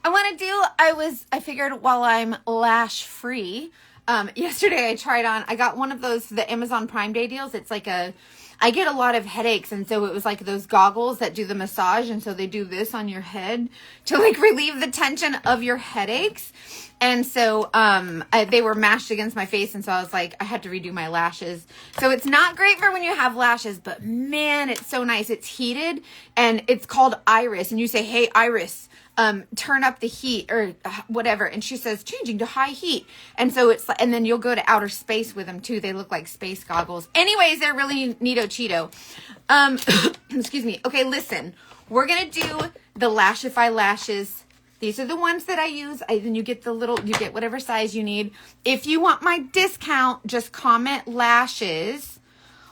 I figured while I'm lash free, yesterday I got one of the Amazon Prime Day deals. It's like I get a lot of headaches, and so it was like those goggles that do the massage, and so they do this on your head to like relieve the tension of your headaches. And so they were mashed against my face, and so I was like, I had to redo my lashes. So it's not great for when you have lashes, but man, it's so nice. It's heated, and it's called Iris, and you say, hey, Iris, turn up the heat or whatever. And she says, changing to high heat. And so and then you'll go to outer space with them too. They look like space goggles. Anyways, they're really neato Cheeto. Excuse me. Okay, listen, we're going to do the Lashify lashes. These are the ones that I use. Then you get you get whatever size you need. If you want my discount, just comment lashes.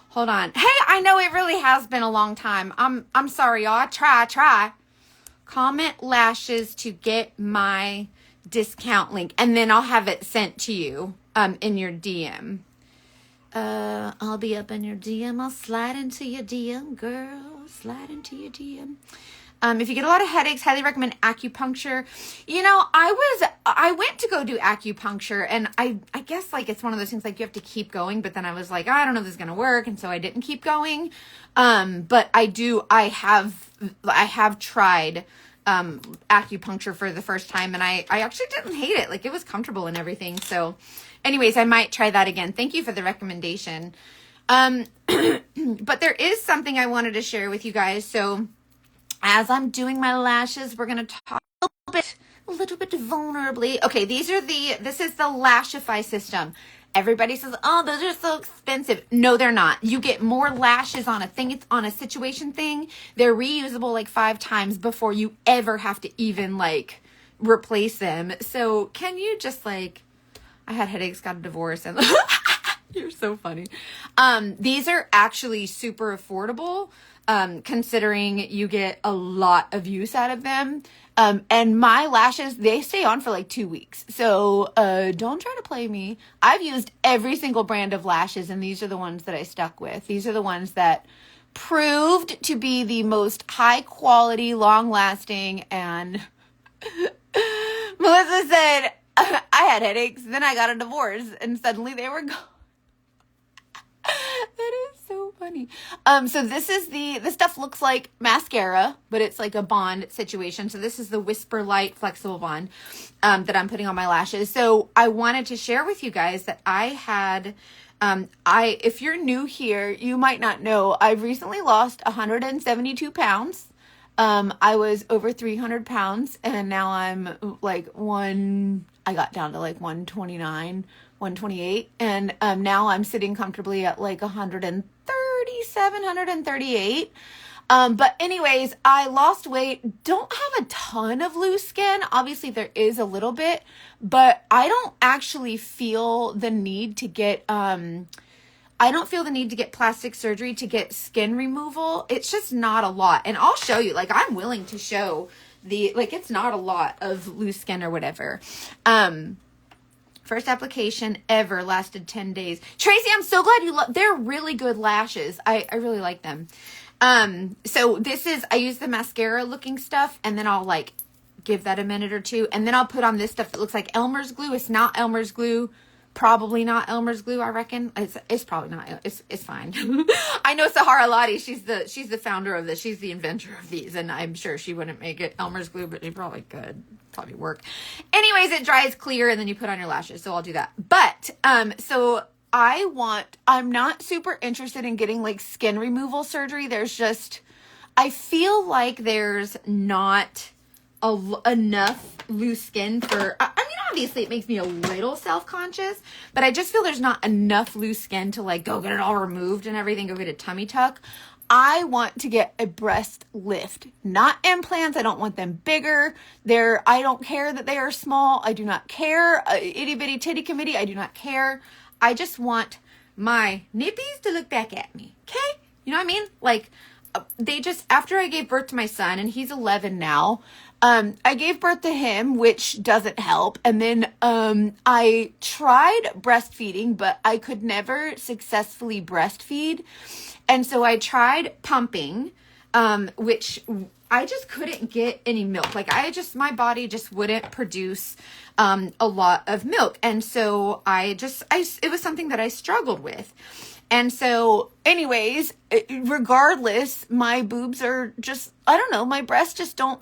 Hold on. Hey, I know it really has been a long time. I'm sorry, y'all. Try. Comment lashes to get my discount link, and then I'll have it sent to you in your DM. I'll be up in your DM. I'll slide into your DM, girl. Slide into your DM. If you get a lot of headaches, highly recommend acupuncture. You know, I went to go do acupuncture, and I guess like it's one of those things like you have to keep going, but then I was like, I don't know if this is going to work. And so I didn't keep going. But I have tried, acupuncture for the first time, and I actually didn't hate it. Like it was comfortable and everything. So anyways, I might try that again. Thank you for the recommendation. But there is something I wanted to share with you guys. So as I'm doing my lashes, we're going to talk a little bit vulnerably. Okay, this is the Lashify system. Everybody says, oh, those are so expensive. No, they're not. You get more lashes on a thing. It's on a situation thing. They're reusable like 5 times before you ever have to even like replace them. So can you just like, I had headaches, got a divorce, and you're so funny. These are actually super affordable. Considering you get a lot of use out of them. And my lashes, they stay on for like 2 weeks. So, don't try to play me. I've used every single brand of lashes, and these are the ones that I stuck with. These are the ones that proved to be the most high quality, long lasting, and Melissa said, I had headaches, then I got a divorce, and suddenly they were gone. That is so funny. So this stuff looks like mascara, but it's like a bond situation. So this is the Whisper Light Flexible Bond, that I'm putting on my lashes. So I wanted to share with you guys that I had, if you're new here, you might not know, I've recently lost 172 pounds. I was over 300 pounds, and now I'm like I got down to like 129, 128. And, now I'm sitting comfortably at like 137, 138. But anyways, I lost weight, don't have a ton of loose skin. Obviously there is a little bit, but I don't actually feel the need to get, plastic surgery to get skin removal. It's just not a lot. And I'll show you, like, I'm willing to show it's not a lot of loose skin or whatever. First application ever lasted 10 days. Tracy, I'm so glad they're really good lashes. I really like them. So I use the mascara looking stuff, and then I'll like give that a minute or two. And then I'll put on this stuff that looks like Elmer's glue. It's not Elmer's glue. Probably not Elmer's glue, I reckon. It's probably not. It's fine. I know Sahara Lottie. She's the founder of this. She's the inventor of these, and I'm sure she wouldn't make it Elmer's glue, but she probably could. Probably work. Anyways, it dries clear, and then you put on your lashes. So I'll do that. But so I'm not super interested in getting like skin removal surgery. I feel like there's not enough loose skin for, I mean, obviously it makes me a little self-conscious, but I just feel there's not enough loose skin to like go get it all removed and everything, go get a tummy tuck. I want to get a breast lift, not implants. I don't want them bigger. I don't care that they are small. I do not care. Itty bitty titty committee. I do not care. I just want my nippies to look back at me. Okay? You know what I mean? Like, after I gave birth to my son, and he's 11 now, I gave birth to him, which doesn't help. And then, I tried breastfeeding, but I could never successfully breastfeed. And so I tried pumping, which I just couldn't get any milk. Like my body just wouldn't produce a lot of milk. And so it was something that I struggled with. And so anyways, regardless, my boobs are just, I don't know, my breasts just I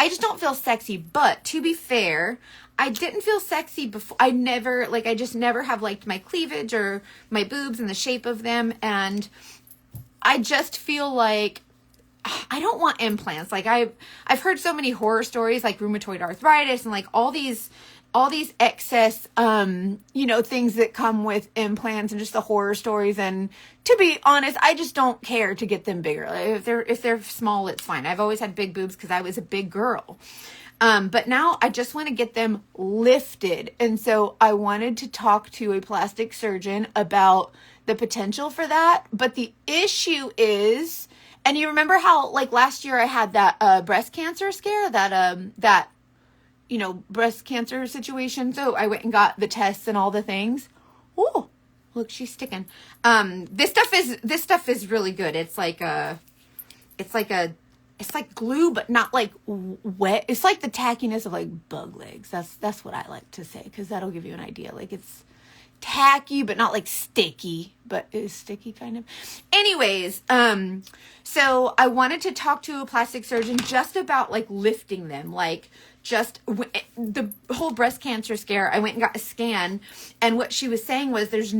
just don't feel sexy. But to be fair, I didn't feel sexy before. I just never have liked my cleavage or my boobs and the shape of them. And I just feel like I don't want implants. Like I've heard so many horror stories, like rheumatoid arthritis and like all these excess, things that come with implants and just the horror stories. And to be honest, I just don't care to get them bigger. Like if they're small, it's fine. I've always had big boobs because I was a big girl. But now I just want to get them lifted. And so I wanted to talk to a plastic surgeon about the potential for that. But the issue is, and you remember how like last year I had that breast cancer scare, that breast cancer situation. So I went and got the tests and all the things. Oh, look, she's sticking. This stuff is really good. It's like glue, but not like wet. It's like the tackiness of like bug legs. That's what I like to say, because that'll give you an idea. Like it's tacky, but not like sticky, but it is sticky kind of. Anyways, so I wanted to talk to a plastic surgeon just about like lifting them, like just the whole breast cancer scare. I went and got a scan, and what she was saying was there's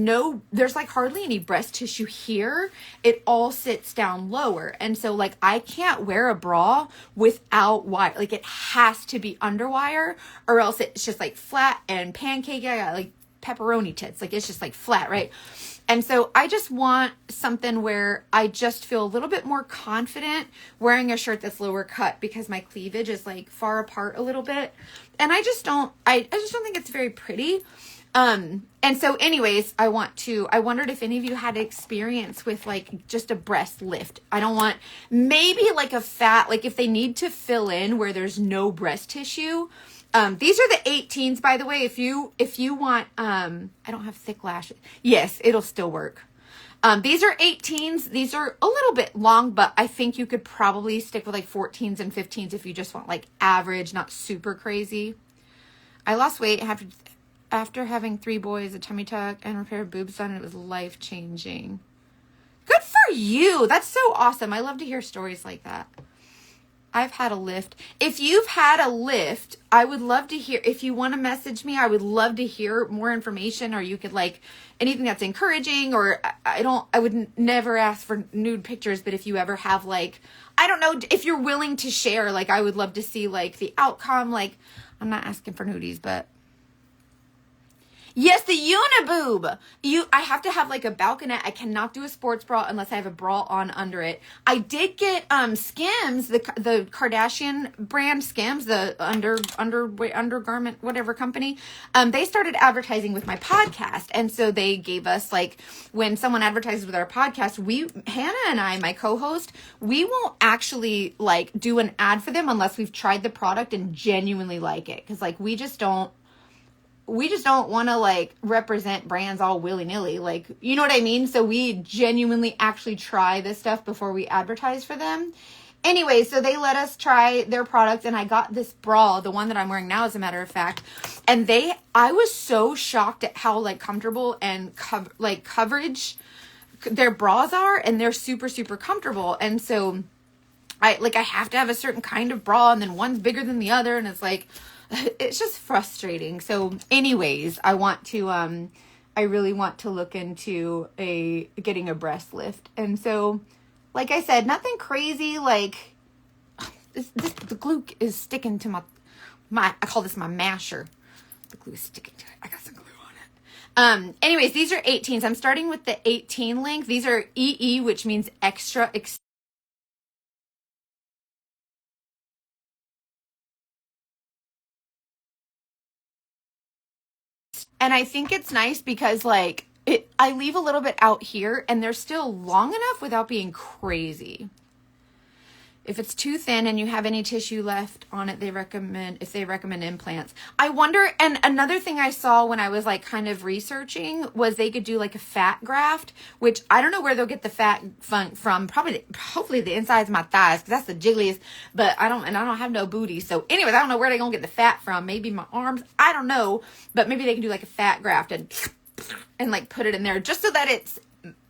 like hardly any breast tissue here. It all sits down lower. And so like I can't wear a bra without wire. Like it has to be underwire, or else it's just like flat and pancake. I got like pepperoni tits. Like it's just like flat, right? And so I just want something where I just feel a little bit more confident wearing a shirt that's lower cut, because my cleavage is like far apart a little bit. And I just don't think it's very pretty. And so anyways, I wondered if any of you had experience with like just a breast lift. I don't want maybe like a fat, like if they need to fill in where there's no breast tissue. These are the 18s, by the way. If you want, I don't have thick lashes. Yes, it'll still work. These are 18s. These are a little bit long, but I think you could probably stick with like 14s and 15s if you just want like average, not super crazy. I lost weight after having 3 boys, a tummy tuck, and repaired boobs done, and it was life-changing. Good for you. That's so awesome. I love to hear stories like that. I've had a lift. If you've had a lift, I would love to hear. If you want to message me, I would love to hear more information, or you could like anything that's encouraging, or I would never ask for nude pictures, but if you ever have like, I don't know, if you're willing to share, like I would love to see like the outcome. Like I'm not asking for nudies, but yes, the uniboob. I have to have like a balconette. I cannot do a sports bra unless I have a bra on under it. I did get Skims, the Kardashian brand Skims, the undergarment whatever company. They started advertising with my podcast, and so they gave us like, when someone advertises with our podcast, Hannah and I, my co-host, we won't actually like do an ad for them unless we've tried the product and genuinely like it, because like we just don't want to like represent brands all willy-nilly, like, you know what I mean? So we genuinely actually try this stuff before we advertise for them. Anyway, so they let us try their product, and I got this bra, the one that I'm wearing now, as a matter of fact. And I was so shocked at how like comfortable and coverage their bras are, and they're super, super comfortable. And so I have to have a certain kind of bra, and then one's bigger than the other, and it's like, it's just frustrating. So anyways, I really want to look into getting a breast lift. And so, like I said, nothing crazy. Like the glue is sticking to my, I call this my masher. The glue is sticking to it. I got some glue on it. Anyways, these are 18s. I'm starting with the 18 length. These are EE, which means extra. And I think it's nice because like I leave a little bit out here, and they're still long enough without being crazy. If it's too thin and you have any tissue left on it, they recommend implants. I wonder, and another thing I saw when I was like kind of researching was they could do like a fat graft, which I don't know where they'll get the fat from. Hopefully the insides of my thighs, because that's the jiggliest, but I don't have no booty. So anyways, I don't know where they're going to get the fat from. Maybe my arms, I don't know, but maybe they can do like a fat graft and like put it in there just so that it's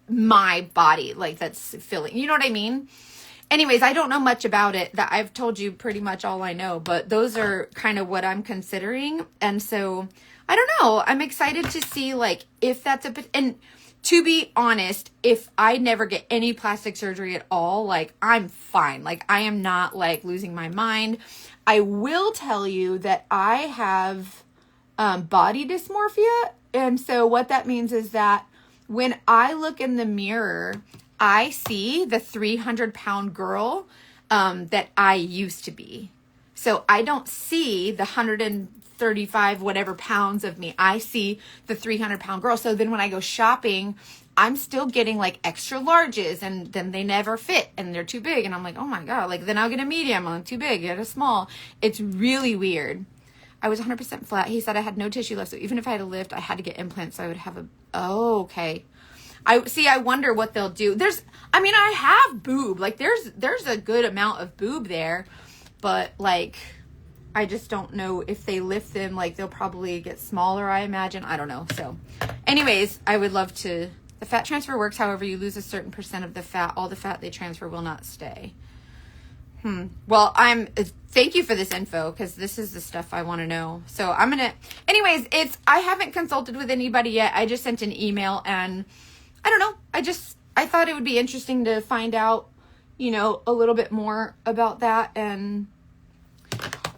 my body, like that's filling, you know what I mean? Anyways, I don't know much about it. That I've told you pretty much all I know, but those are kind of what I'm considering. And so I don't know. I'm excited to see like if that's and to be honest, if I never get any plastic surgery at all, like I'm fine. Like I am not like losing my mind. I will tell you that I have body dysmorphia. And so what that means is that when I look in the mirror, I see the 300-pound girl that I used to be. So I don't see the 135 whatever pounds of me. I see the 300-pound girl. So then when I go shopping, I'm still getting like extra larges, and then they never fit and they're too big. And I'm like, oh my God, like then I'll get a medium, I'm too big, get a small. It's really weird. I was 100% flat. He said I had no tissue left. So even if I had a lift, I had to get implants. So I would have okay. I wonder what they'll do. I have boob. Like there's a good amount of boob there, but like, I just don't know if they lift them, like they'll probably get smaller, I imagine. I don't know. So anyways, I would love to, the fat transfer works. However, you lose a certain percent of the fat. All the fat they transfer will not stay. Well, thank you for this info, because this is the stuff I want to know. So anyways, I haven't consulted with anybody yet. I just sent an email, and I don't know. I thought it would be interesting to find out, a little bit more about that. And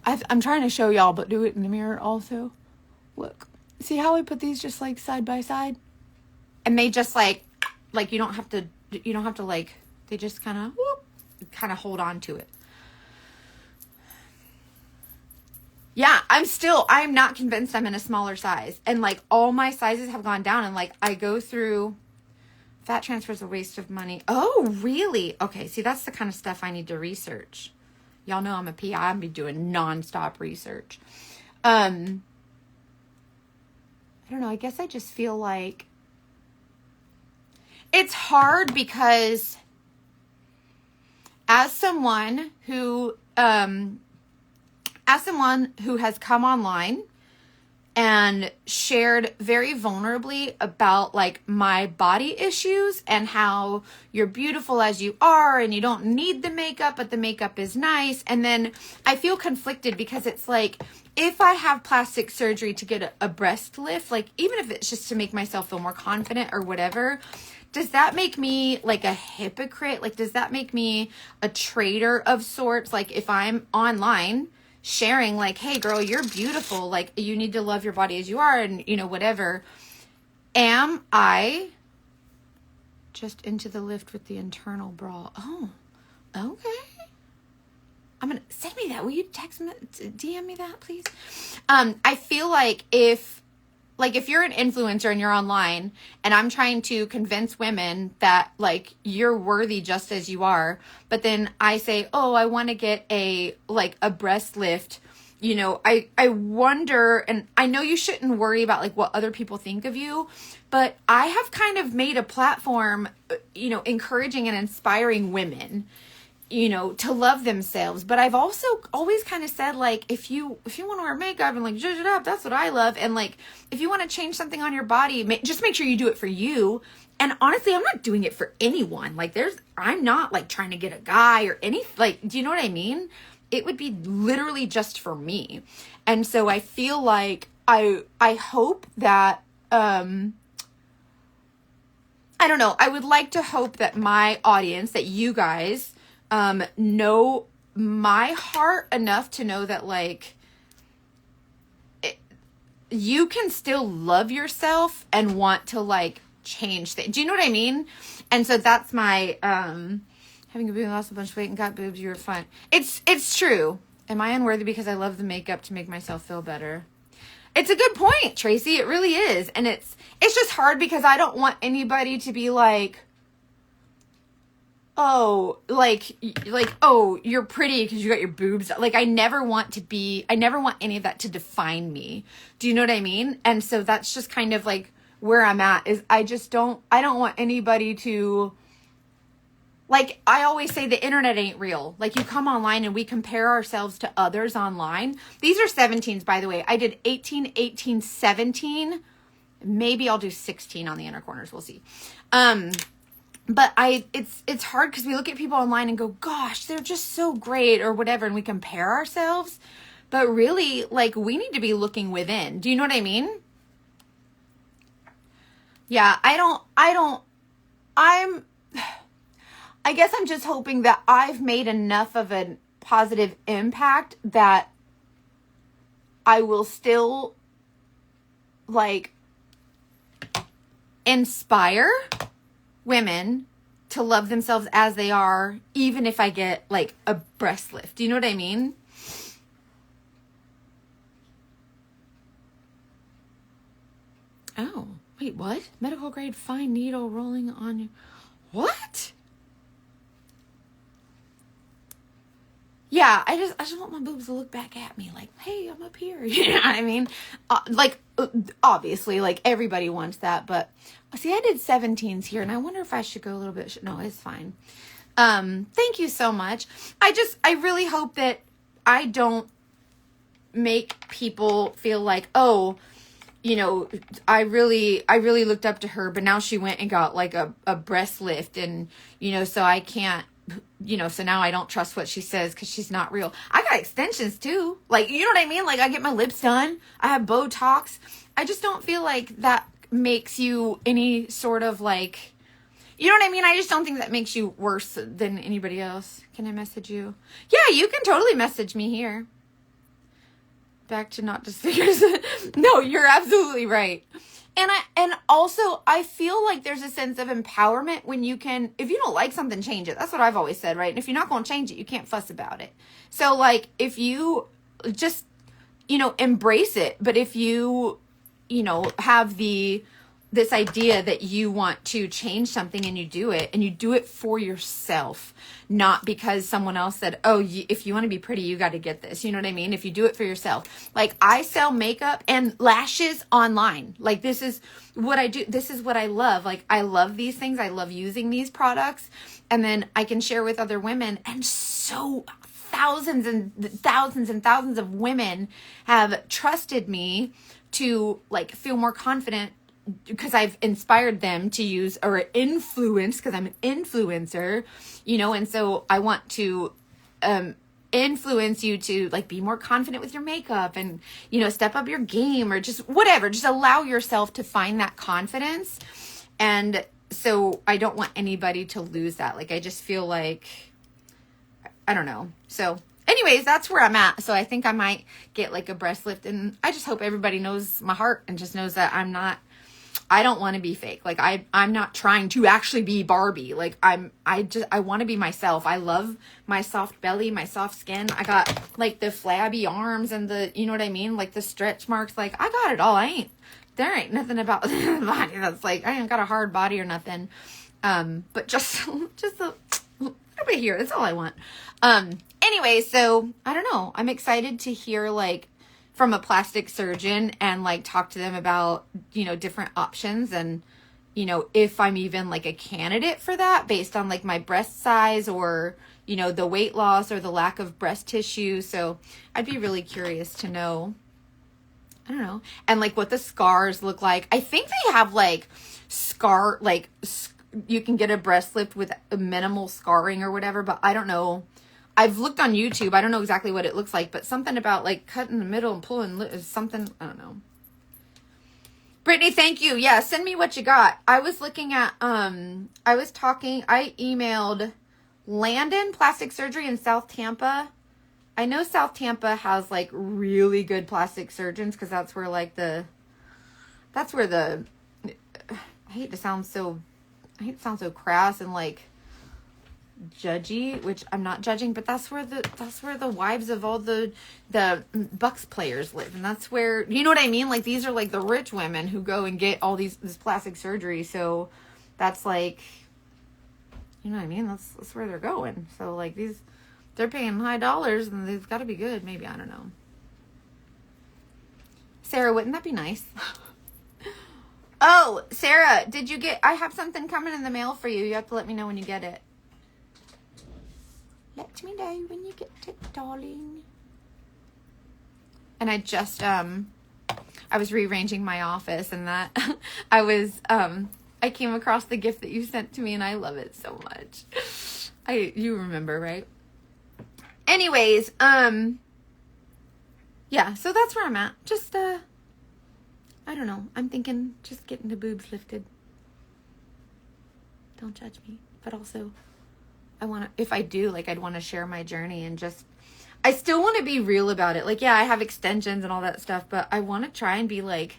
I'm trying to show y'all, but do it in the mirror also. Look, see how I put these just like side by side? And they just like you don't have to like, they just kind of hold on to it. Yeah, I'm not convinced I'm in a smaller size. And like all my sizes have gone down, and like I go through, fat transfer is a waste of money. Oh, really? Okay, see, that's the kind of stuff I need to research. Y'all know I'm a PI. I'm be doing nonstop research. I don't know. I guess I just feel like it's hard because as someone who has come online and shared very vulnerably about like my body issues and how you're beautiful as you are and you don't need the makeup, but the makeup is nice. And then I feel conflicted because it's like, if I have plastic surgery to get a breast lift, like even if it's just to make myself feel more confident or whatever, does that make me like a hypocrite? Like, does that make me a traitor of sorts? Like if I'm online sharing like, hey girl, you're beautiful, like you need to love your body as you are, and whatever, am I just into the lift with the internal bra? Oh, okay. I'm gonna send me that. Will you text me, DM me that, please? I feel like if you're an influencer and you're online and I'm trying to convince women that like you're worthy just as you are, but then I say, oh, I want to get a breast lift, I wonder, and I know you shouldn't worry about like what other people think of you, but I have kind of made a platform, encouraging and inspiring women, to love themselves. But I've also always kind of said, like, if you want to wear makeup and like zhuzh it up, that's what I love. And like, if you want to change something on your body, just make sure you do it for you. And honestly, I'm not doing it for anyone. Like I'm not like trying to get a guy or any, like, do you know what I mean? It would be literally just for me. And so I feel like I hope that, I don't know. I would like to hope that my audience, that you guys, know my heart enough to know that like you can still love yourself and want to like change things. Do you know what I mean? And so that's my having a boob, lost a bunch of weight and got boobs, you were fun. It's true. Am I unworthy because I love the makeup to make myself feel better? It's a good point, Tracy. It really is. And it's just hard because I don't want anybody to be like, oh, oh, you're pretty because you got your boobs. Like, I never want any of that to define me. Do you know what I mean? And so that's just kind of like where I'm at, is I don't want anybody to, like, I always say the internet ain't real. Like, you come online and we compare ourselves to others online. These are 17s, by the way. I did 18, 18, 17. Maybe I'll do 16 on the inner corners. We'll see. But it's hard because we look at people online and go, gosh, they're just so great or whatever. And we compare ourselves. But really, like, we need to be looking within. Do you know what I mean? Yeah, I guess I'm just hoping that I've made enough of a positive impact that I will still, like, inspire women to love themselves as they are, even if I get, like, a breast lift. Do you know what I mean? Oh, wait, what? Medical grade fine needle rolling on you. What? Yeah, I just want my boobs to look back at me like, hey, I'm up here. You know what I mean? Obviously, like, everybody wants that. But, see, I did 17s here, and I wonder if I should go a little bit. No, it's fine. Thank you so much. I really hope that I don't make people feel like, oh, you know, I really looked up to her, but now she went and got, like, a breast lift, and, you know, so I can't, you know, so now I don't trust what she says because she's not real. I got extensions too. Like, you know what I mean? Like, I get my lips done. I have Botox. I just don't feel like that makes you any sort of, like, you know what I mean? I just don't think that makes you worse than anybody else. Can I message you? Yeah, you can totally message me here. Back to not just figures. No, you're absolutely right. And also, I feel like there's a sense of empowerment when you can, if you don't like something, change it. That's what I've always said, right? And if you're not going to change it, you can't fuss about it. So, like, if you just, you know, embrace it. But if you, you know, have this idea that you want to change something and you do it for yourself, not because someone else said, oh, if you want to be pretty, you got to get this. You know what I mean? If you do it for yourself. Like, I sell makeup and lashes online. Like, this is what I do. This is what I love. Like, I love these things. I love using these products. And then I can share with other women. And so thousands and thousands and thousands of women have trusted me to, like, feel more confident because I've inspired them to use, or influence, because I'm an influencer, you know, and so I want to influence you to, like, be more confident with your makeup and, you know, step up your game, or just whatever, just allow yourself to find that confidence. And so I don't want anybody to lose that. Like, I just feel like, I don't know. So anyways, that's where I'm at. So I think I might get, like, a breast lift, and I just hope everybody knows my heart and just knows that I don't want to be fake. Like, I'm not trying to actually be Barbie. Like, I want to be myself. I love my soft belly, my soft skin. I got, like, the flabby arms and the, you know what I mean? Like, the stretch marks. Like, I got it all. There ain't nothing about the body that's like, I ain't got a hard body or nothing. But just a little bit here. That's all I want. Anyway, so I don't know. I'm excited to hear, like, from a plastic surgeon and, like, talk to them about, you know, different options, and, you know, if I'm even, like, a candidate for that based on, like, my breast size, or, you know, the weight loss or the lack of breast tissue. So I'd be really curious to know, I don't know, and, like, what the scars look like. I think they have, like, you can get a breast lift with a minimal scarring or whatever, but I don't know. I've looked on YouTube. I don't know exactly what it looks like, but something about, like, cutting the middle and pulling is something. I don't know. Brittany, thank you. Yeah, send me what you got. I was looking at, I emailed Landon Plastic Surgery in South Tampa. I know South Tampa has, like, really good plastic surgeons, because that's where, like, I hate to sound so crass and, like, judgy, which I'm not judging, but that's where the wives of all the Bucks players live, and that's where, you know what I mean? Like, these are, like, the rich women who go and get all this plastic surgery. So that's, like, You know what I mean? That's where they're going. So, like, they're paying high dollars, and they've got to be good. Maybe, I don't know. Sarah, wouldn't that be nice? Oh, Sarah, I have something coming in the mail for you. You have to let me know when you get it. Let me know when you get it, darling. And I just, I was rearranging my office, and that, I came across the gift that you sent to me, and I love it so much. You remember, right? Anyways, yeah, so that's where I'm at. Just, I don't know. I'm thinking just getting the boobs lifted. Don't judge me. But also, if I do, like, I'd want to share my journey and just, I still want to be real about it. Like, yeah, I have extensions and all that stuff, but I want to try and be, like,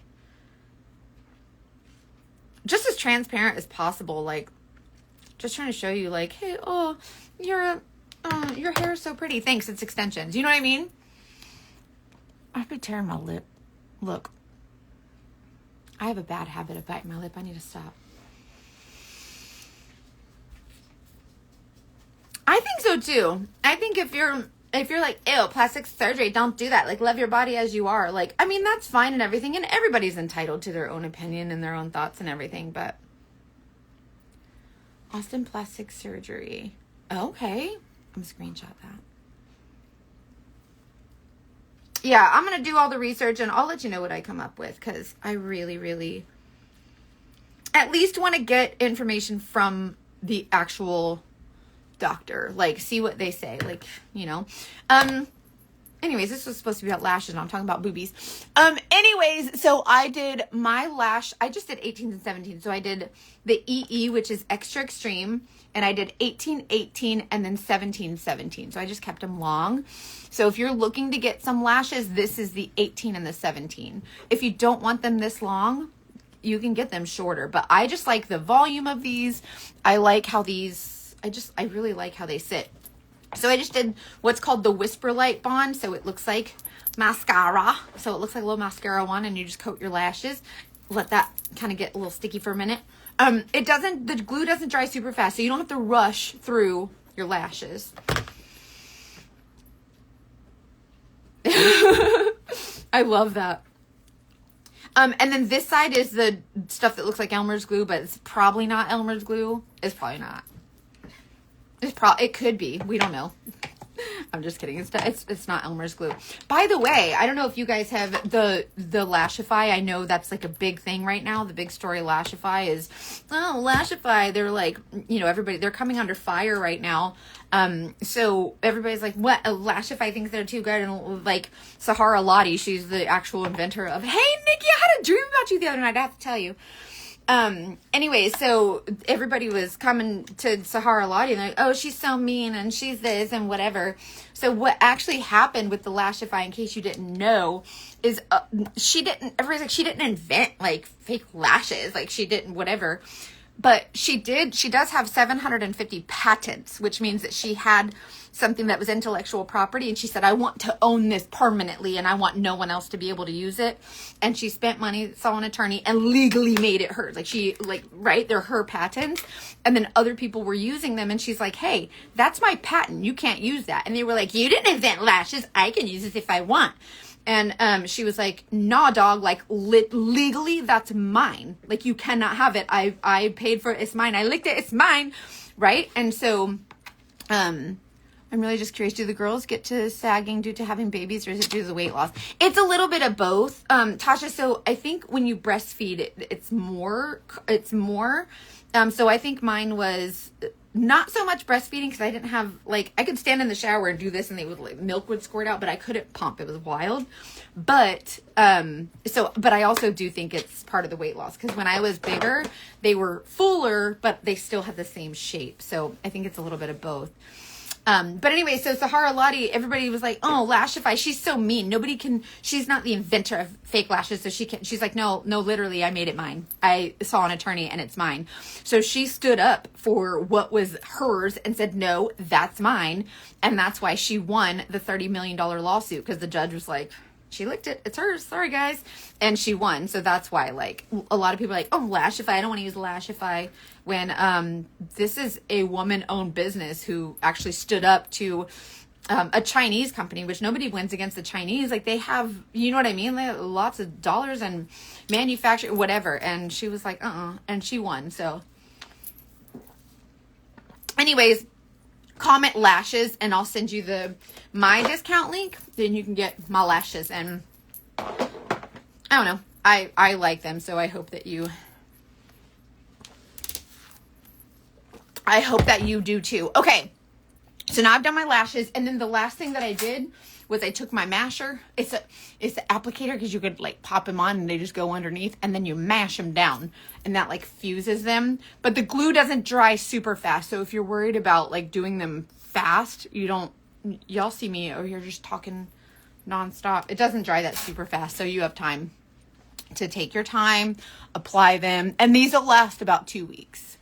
just as transparent as possible. Like, just trying to show you, like, hey, oh, your hair is so pretty. Thanks, it's extensions. You know what I mean? I've been tearing my lip. Look. I have a bad habit of biting my lip. I need to stop. I think so too. I think if you're like, ew, plastic surgery, don't do that. Like, love your body as you are. Like, I mean, that's fine and everything. And everybody's entitled to their own opinion and their own thoughts and everything. But Austin plastic surgery. Okay. I'm going to screenshot that. Yeah, I'm going to do all the research, and I'll let you know what I come up with, because I really, really at least want to get information from the actual doctor. Like, see what they say. Like, you know. Anyways, this was supposed to be about lashes, and I'm talking about boobies. Anyways, so I did my lash. I just did 18 and 17. So I did the EE, which is extra extreme, and I did 18, 18, and then 17, 17. So I just kept them long. So if you're looking to get some lashes, this is the 18 and the 17. If you don't want them this long, you can get them shorter. But I just like the volume of these. I like how these, I really like how they sit. So I just did what's called the Whisper Light Bond. So it looks like mascara. So it looks like a little mascara one, and you just coat your lashes. Let that kind of get a little sticky for a minute. The glue doesn't dry super fast, so you don't have to rush through your lashes. I love that. And then this side is the stuff that looks like Elmer's glue, but it's probably not Elmer's glue. It's probably not. It could be. We don't know. I'm just kidding. It's not Elmer's glue. By the way, I don't know if you guys have the Lashify. I know that's like a big thing right now. The big story Lashify is, Lashify. They're like, you know, they're coming under fire right now. So everybody's like, what? Lashify thinks they're too good. And like Sahara Lottie, she's the actual inventor of, hey, Nikki, I had a dream about you the other night. I have to tell you. Anyway, so everybody was coming to Sahara Lottie and like, oh, she's so mean and she's this and whatever. So what actually happened with the Lashify, in case you didn't know, is everybody's like, she didn't invent like fake lashes. Like she didn't whatever, but she does have 750 patents, which means that she had something that was intellectual property, and she said, I want to own this permanently and I want no one else to be able to use it. And she spent money, saw an attorney, and legally made it hers. They're her patents. And then other people were using them, and she's like, hey, that's my patent, you can't use that. And they were like, you didn't invent lashes, I can use this if I want. And she was like, nah, dog, like legally that's mine, like you cannot have it. I paid for it, it's mine, I licked it, it's mine, right? And so I'm really just curious, do the girls get to sagging due to having babies, or is it due to the weight loss? It's a little bit of both, Tasha. So I think when you breastfeed, it's more. So I think mine was not so much breastfeeding, because I didn't have, like, I could stand in the shower and do this and milk would squirt out, but I couldn't pump. It was wild. But but I also do think it's part of the weight loss, because when I was bigger, they were fuller, but they still had the same shape. So I think it's a little bit of both. But anyway, so Sahara Lottie, everybody was like, oh, Lashify, she's so mean. She's not the inventor of fake lashes. So she's like, no, literally, I made it mine. I saw an attorney and it's mine. So she stood up for what was hers and said, no, that's mine. And that's why she won the $30 million lawsuit, because the judge was like, she licked it. It's hers. Sorry, guys. And she won. So that's why, like, a lot of people are like, oh, Lashify. I don't want to use Lashify. When this is a woman-owned business who actually stood up to a Chinese company, which nobody wins against the Chinese. Like, they have, you know what I mean? They have lots of dollars and manufacture, whatever. And she was like, and she won. So anyways, comment lashes and I'll send you my discount link. Then you can get my lashes. And I don't know. I like them. So I hope that you do too. Okay. So now I've done my lashes. And then the last thing that I did was I took my masher. It's an applicator because you could like pop them on and they just go underneath and then you mash them down and that like fuses them. But the glue doesn't dry super fast. So if you're worried about like doing them fast, y'all see me over here just talking nonstop. It doesn't dry that super fast. So you have time to take your time, apply them. And these will last about 2 weeks.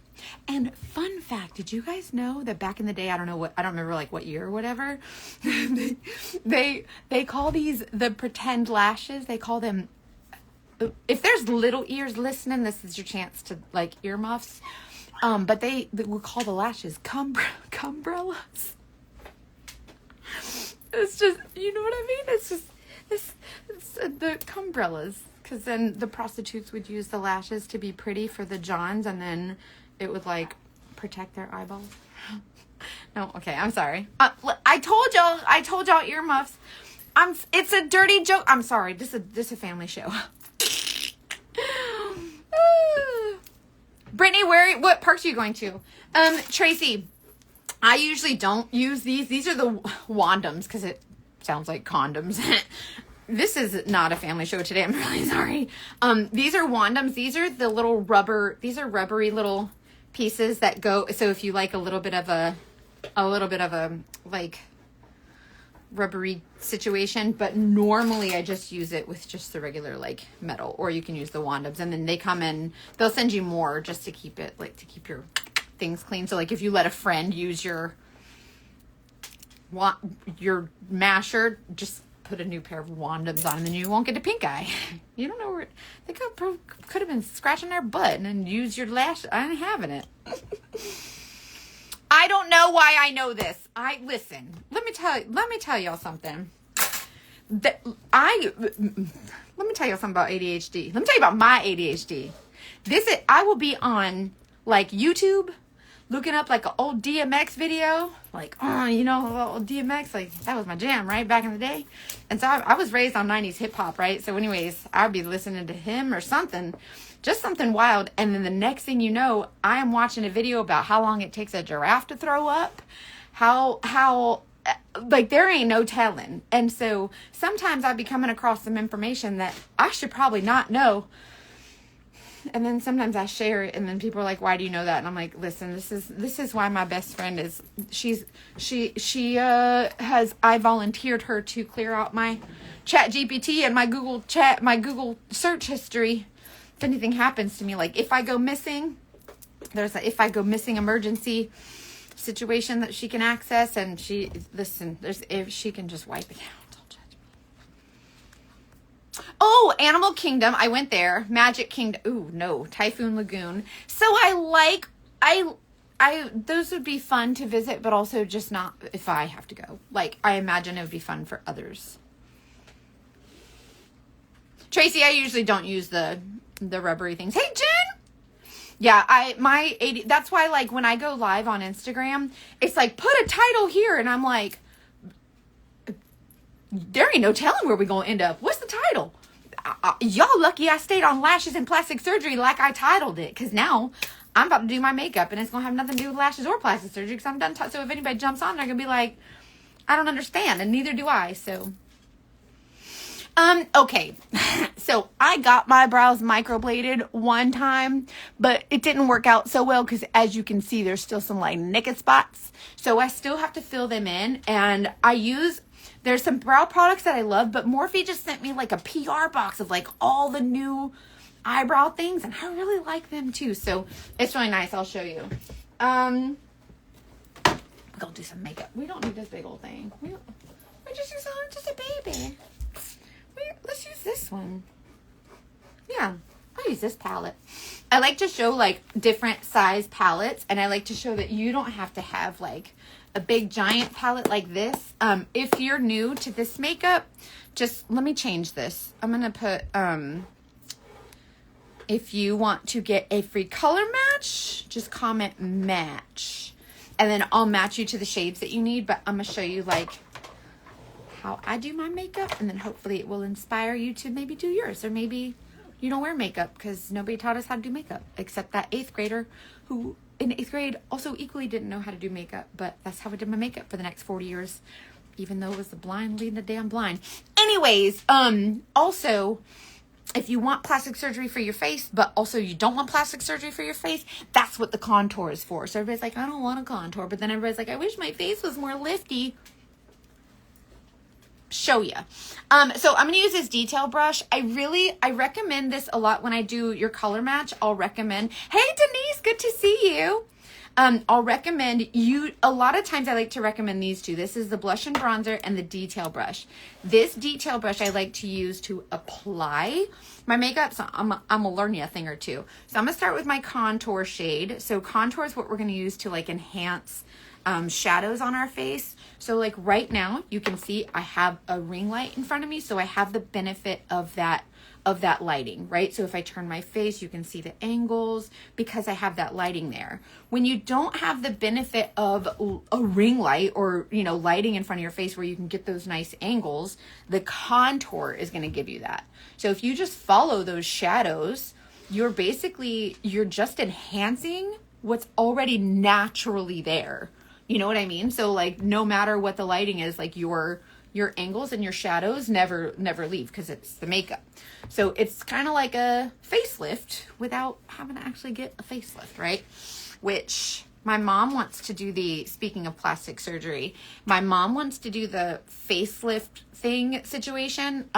And fun fact, did you guys know that back in the day, I don't remember like what year or whatever, they call these the pretend lashes. They call them, if there's little ears listening, this is your chance to like earmuffs. But they would call the lashes cumbrellas. It's just, you know what I mean? It's just, it's the cumbrellas. Because then the prostitutes would use the lashes to be pretty for the Johns and then it would like protect their eyeballs. No, okay, I'm sorry. I told y'all earmuffs. It's a dirty joke. I'm sorry. This is a family show. Brittany, what parks are you going to? Tracy, I usually don't use these. These are the Wandums because it sounds like condoms. This is not a family show today. I'm really sorry. These are Wandums. These are the little rubbery little pieces that go. So if you like a little bit of a like rubbery situation, but normally I just use it with just the regular like metal, or you can use the Wandums and then they come in, they'll send you more just to keep it like, to keep your things clean. So like if you let a friend use your masher, just put a new pair of Wandums on and then you won't get a pink eye. You don't know where they could have been scratching their butt and then use your lash. I ain't having it. I don't know why I know this. Listen. Let me tell y'all something. Let me tell y'all something about ADHD. Let me tell you about my ADHD. I will be on like YouTube looking up like an old DMX video, like, old DMX, like that was my jam, right? Back in the day. And so I was raised on 90s hip hop, right? So anyways, I'd be listening to him or something, just something wild. And then the next thing you know, I am watching a video about how long it takes a giraffe to throw up, how like there ain't no telling. And so sometimes I'd be coming across some information that I should probably not know. And then sometimes I share it and then people are like, why do you know that? And I'm like, listen, this is why my best friend is, I volunteered her to clear out my Chat GPT and my Google search history. If anything happens to me, like if I go missing, emergency situation that she can access and if she can just wipe it out. Oh, Animal Kingdom. I went there. Magic Kingdom. Ooh, no. Typhoon Lagoon. So I those would be fun to visit, but also just not if I have to go. Like, I imagine it would be fun for others. Tracy, I usually don't use the rubbery things. Hey, Jen! Yeah, that's why, like, when I go live on Instagram, it's like, put a title here, and I'm like, there ain't no telling where we're going to end up. What's the title? Y'all lucky I stayed on lashes and plastic surgery like I titled it. Because now I'm about to do my makeup and it's going to have nothing to do with lashes or plastic surgery because I'm done. So if anybody jumps on, they're going to be like, I don't understand. And neither do I. So, okay. So I got my brows microbladed one time, but it didn't work out so well because as you can see, there's still some like naked spots. So I still have to fill them in and there's some brow products that I love, but Morphe just sent me like a PR box of like all the new eyebrow things, and I really like them too. So it's really nice. I'll show you. We're gonna do some makeup. We don't need this big old thing. We just a baby. We this one. Yeah, I'll use this palette. I like to show like different size palettes, and I like to show that you don't have to have like a big giant palette like this. If you're new to this makeup, just let me change this. I'm gonna put if you want to get a free color match, just comment match, and then I'll match you to the shades that you need. But I'm gonna show you like how I do my makeup, and then hopefully it will inspire you to maybe do yours, or maybe you don't wear makeup because nobody taught us how to do makeup except that 8th grader who in 8th grade also equally didn't know how to do makeup. But that's how I did my makeup for the next 40 years, even though it was the blind leading the damn blind. Anyways, also, if you want plastic surgery for your face, but also you don't want plastic surgery for your face, that's what the contour is for. So everybody's like, I don't want a contour, but then everybody's like, I wish my face was more lifty. Show you. So I'm gonna use this detail brush. I recommend this a lot when I do your color match. I'll recommend, hey Denise, good to see you. I'll recommend you, a lot of times I like to recommend these two. This is the blush and bronzer and the detail brush. This detail brush I like to use to apply my makeup. So I'm gonna learn you a thing or two. So I'm gonna start with my contour shade. So contour is what we're gonna use to like enhance shadows on our face. So like right now you can see I have a ring light in front of me, so I have the benefit of that lighting, right? So if I turn my face, you can see the angles because I have that lighting there. When you don't have the benefit of a ring light or, you know, lighting in front of your face where you can get those nice angles, the contour is going to give you that. So if you just follow those shadows, you're just enhancing what's already naturally there. You know what I mean? So like no matter what the lighting is, like your angles and your shadows never leave because it's the makeup. So it's kind of like a facelift without having to actually get a facelift, right? Which my mom wants to do speaking of plastic surgery, my mom wants to do the facelift thing situation.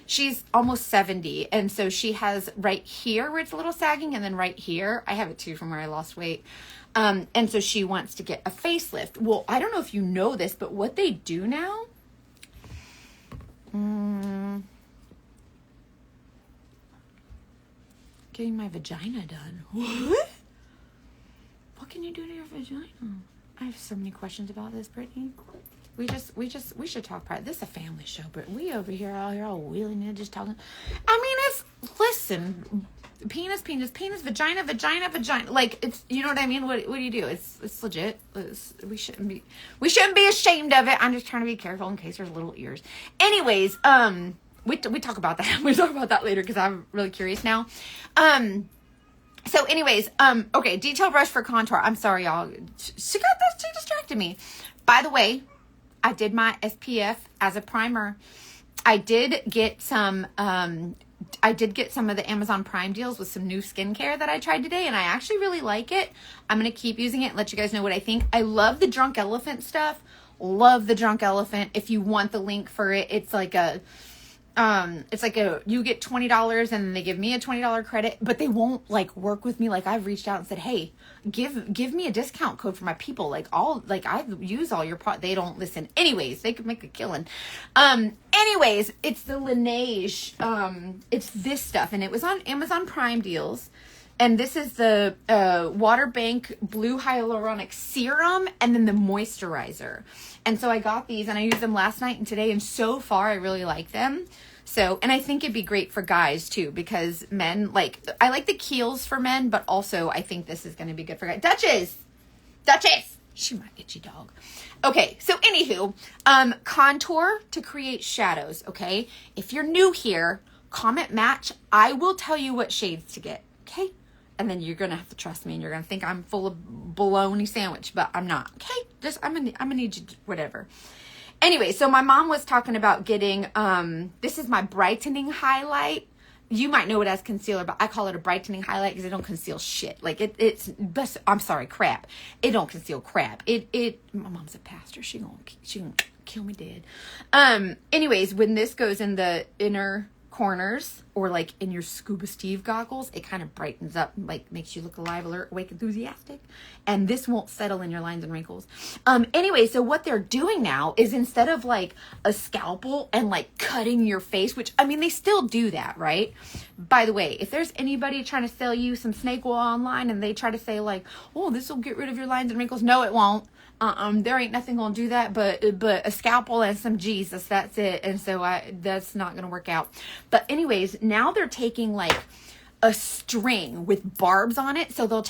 She's almost 70. And so she has right here where it's a little sagging, and then right here, I have it too from where I lost weight. And so she wants to get a facelift. Well, I don't know if you know this, but what they do now, getting my vagina done. What? What can you do to your vagina? I have so many questions about this, Brittany. We should talk private. This is a family show, but we over here all wheeling and just talking. I mean, listen, penis, vagina. Like, it's, you know what I mean? What do you do? It's legit. We shouldn't be ashamed of it. I'm just trying to be careful in case there's little ears. Anyways, we talk about that. We talk about that later because I'm really curious now. So anyways, okay, detail brush for contour. I'm sorry, y'all. She distracted me. By the way, I did my SPF as a primer. I did get some of the Amazon Prime deals with some new skincare that I tried today, and I actually really like it. I'm going to keep using it and let you guys know what I think. I love the Drunk Elephant stuff. Love the Drunk Elephant. If you want the link for it, it's like you get $20 and then they give me a $20 credit, but they won't like work with me. Like I've reached out and said, hey, give me a discount code for my people. I use all your they don't listen. Anyways, they could make a killing. Anyways, it's the Laneige. It's this stuff, and it was on Amazon Prime deals. And this is the Water Bank Blue Hyaluronic Serum and then the moisturizer. And so I got these and I used them last night and today, and so far I really like them. So, and I think it'd be great for guys too, because men, I like the Kiehl's for men, but also I think this is going to be good for guys. Duchess! She my itchy dog. Okay, so anywho, contour to create shadows, okay? If you're new here, comment match. I will tell you what shades to get, okay? And then you're going to have to trust me, and you're going to think I'm full of bologna sandwich, but I'm not, okay? I'm going to need you to, whatever. Anyway, so my mom was talking about getting, this is my brightening highlight. You might know it as concealer, but I call it a brightening highlight because it don't conceal shit. Like I'm sorry, crap. It don't conceal crap. My mom's a pastor. She gonna kill me dead. Anyways, when this goes in the inner corners or like in your Scuba Steve goggles, it kind of brightens up, like makes you look alive, alert, awake, enthusiastic. And this won't settle in your lines and wrinkles. Anyway, so what they're doing now is instead of like a scalpel and like cutting your face, which I mean, they still do that, right? By the way, if there's anybody trying to sell you some snake oil online and they try to say like, oh, this will get rid of your lines and wrinkles. No, it won't. There ain't nothing gonna do that, but a scalpel and some Jesus, that's it. And so that's not gonna work out. But anyways, now they're taking like a string with barbs on it. So they'll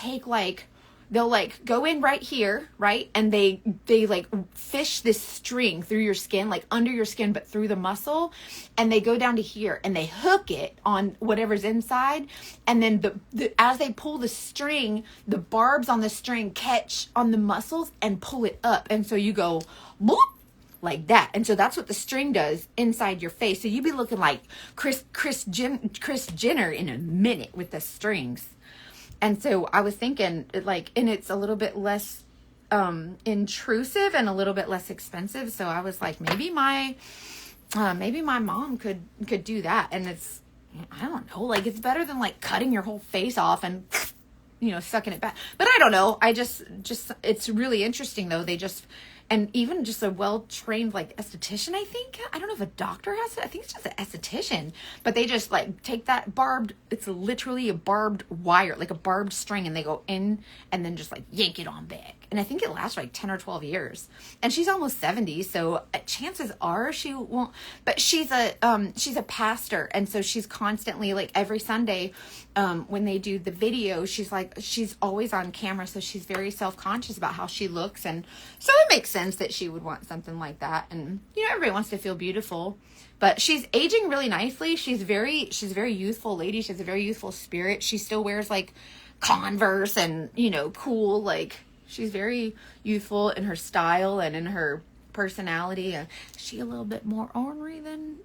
like go in right here, right? And they like fish this string through your skin, like under your skin, but through the muscle. And they go down to here and they hook it on whatever's inside. And then as they pull the string, the barbs on the string catch on the muscles and pull it up. And so you go, boop, like that. And so that's what the string does inside your face. So you'd be looking like Kris Jenner in a minute with the strings. And so I was thinking, like, and it's a little bit less intrusive and a little bit less expensive. So I was like, maybe my mom could do that. And it's, I don't know, like it's better than like cutting your whole face off and, you know, sucking it back. But I don't know. I just it's really interesting though. And even just a well-trained like esthetician, I think. I don't know if a doctor has it. I think it's just an esthetician. But they just like take that barbed, it's literally a barbed wire, like a barbed string, and they go in and then just like yank it on back. And I think it lasts like 10 or 12 years. And she's almost 70, so chances are she won't. But she's a pastor, and so she's constantly like every Sunday when they do the video, she's always on camera, so she's very self-conscious about how she looks, and so it makes sense that she would want something like that. And you know, everybody wants to feel beautiful, but she's aging really nicely. She's a very youthful lady. She has a very youthful spirit. She still wears like Converse and, you know, cool, like she's very youthful in her style and in her personality. Is she a little bit more ornery than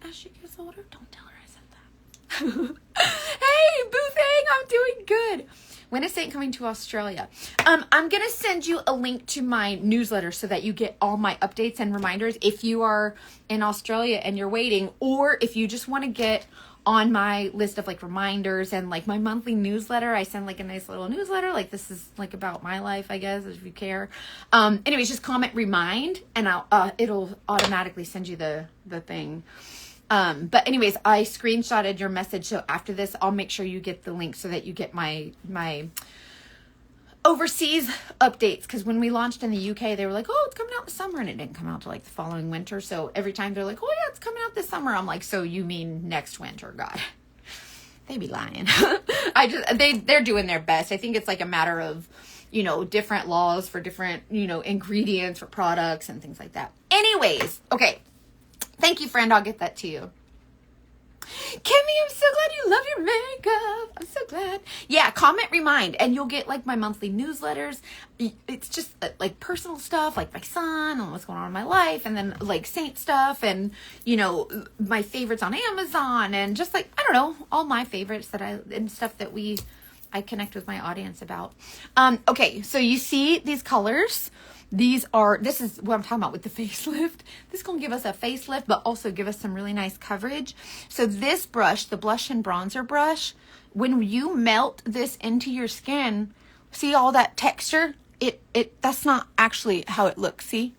as she gets older? Don't tell her I said that. Hey, Boo Thing, I'm doing good. When is Saint coming to Australia? I'm going to send you a link to my newsletter so that you get all my updates and reminders if you are in Australia and you're waiting, or if you just want to get on my list of like reminders and like my monthly newsletter. I send like a nice little newsletter. Like this is like about my life, I guess, if you care. Anyways, just comment remind and it'll automatically send you the thing. But anyways, I screenshotted your message. So after this, I'll make sure you get the link so that you get my overseas updates. Cause when we launched in the UK, they were like, oh, it's coming out this summer. And it didn't come out till like the following winter. So every time they're like, oh yeah, it's coming out this summer. I'm like, so you mean next winter? God, they be lying. They're doing their best. I think it's like a matter of, you know, different laws for different, you know, ingredients for products and things like that. Anyways. Okay. Thank you, friend. I'll get that to you. Kimmy, I'm so glad you love your makeup. I'm so glad. Yeah, comment, remind, and you'll get like my monthly newsletters. It's just like personal stuff, like my son and what's going on in my life, and then like Saint stuff, and you know, my favorites on Amazon, and just like, I don't know, all my favorites and stuff that I connect with my audience about. Okay, so you see these colors. This is what I'm talking about with the facelift. This is going to give us a facelift, but also give us some really nice coverage. So this brush, the blush and bronzer brush, when you melt this into your skin, see all that texture? That's not actually how it looks, see?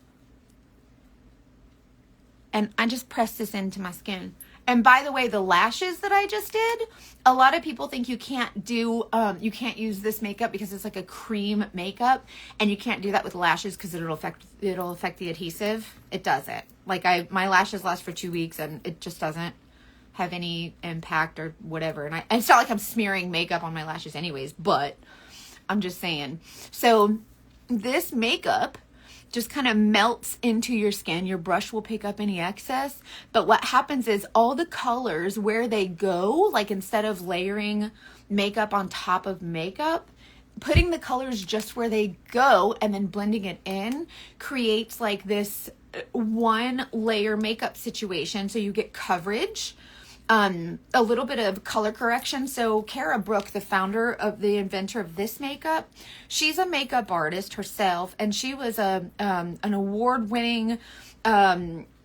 And I just pressed this into my skin. And by the way, the lashes that I just did, a lot of people think you can't use this makeup because it's like a cream makeup, and you can't do that with lashes because it'll affect the adhesive. It doesn't. Like my lashes last for 2 weeks and it just doesn't have any impact or whatever. And it's not like I'm smearing makeup on my lashes anyways, but I'm just saying. So this makeup just kind of melts into your skin. Your brush will pick up any excess. But what happens is all the colors, where they go, like instead of layering makeup on top of makeup, putting the colors just where they go and then blending it in creates like this one layer makeup situation. So you get coverage, a little bit of color correction. So Kara Brook, the inventor of this makeup, she's a makeup artist herself, and she was an award-winning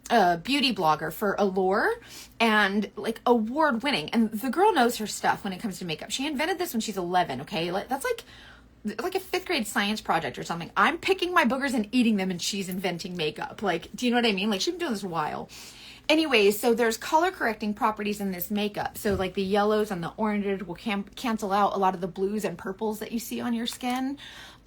a beauty blogger for Allure, and like award winning. And the girl knows her stuff when it comes to makeup. She invented this when she's 11. Okay. That's like a 5th grade science project or something. I'm picking my boogers and eating them, and she's inventing makeup. Like, do you know what I mean? Like, she's been doing this a while. Anyways, so there's color correcting properties in this makeup. So like the yellows and the oranges will cancel out a lot of the blues and purples that you see on your skin.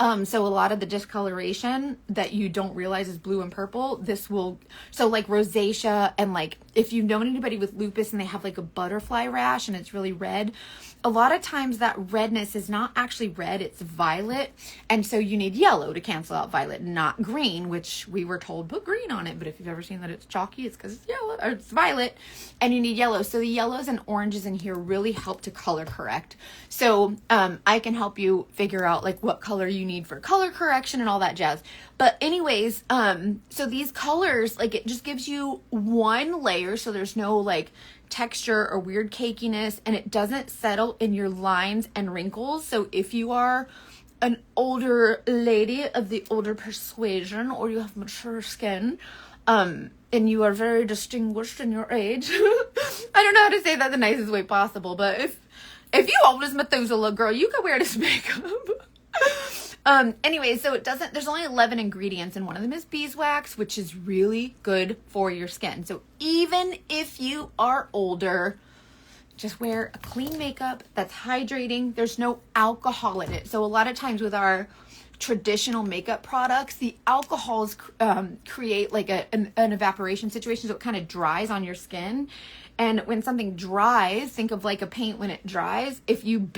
So a lot of the discoloration that you don't realize is blue and purple, this will, so like rosacea, and like if you've known anybody with lupus and they have like a butterfly rash and it's really red, a lot of times that redness is not actually red, it's violet. And so you need yellow to cancel out violet, not green, which we were told put green on it. But if you've ever seen that it's chalky, it's because it's yellow, or it's violet, and you need yellow. So the yellows and oranges in here really help to color correct. So I can help you figure out like what color you need for color correction and all that jazz. But anyways, so these colors, like it just gives you one layer, so there's no like texture or weird cakiness, and it doesn't settle in your lines and wrinkles. So if you are an older lady of the older persuasion, or you have mature skin, and you are very distinguished in your age, I don't know how to say that the nicest way possible, but if you old as Methuselah, girl, you could wear this makeup. Anyway, so there's only 11 ingredients, and one of them is beeswax, which is really good for your skin. So even if you are older, just wear a clean makeup that's hydrating. There's no alcohol in it. So a lot of times with our traditional makeup products, the alcohols create like an evaporation situation, so it kind of dries on your skin. And when something dries, think of like a paint when it dries. If you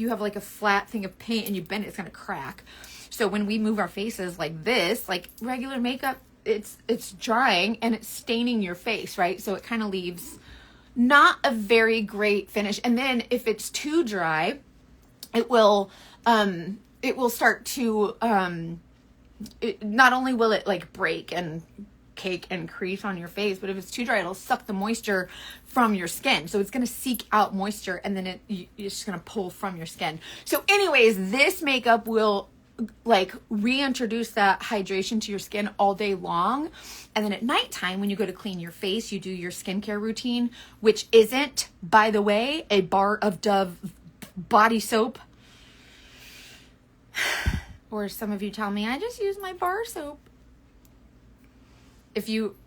have like a flat thing of paint and you bend it, it's going to crack. So when we move our faces like this, like regular makeup, it's drying and it's staining your face, right? So it kind of leaves not a very great finish. And then if it's too dry, it will start to, not only will it like break and cake and crease on your face, but if it's too dry, it'll suck the moisture from your skin. So it's going to seek out moisture, and then it's just going to pull from your skin. So anyways, this makeup will like reintroduce that hydration to your skin all day long. And then at nighttime, when you go to clean your face, you do your skincare routine, which isn't, by the way, a bar of Dove body soap. Or some of you tell me, I just use my bar soap.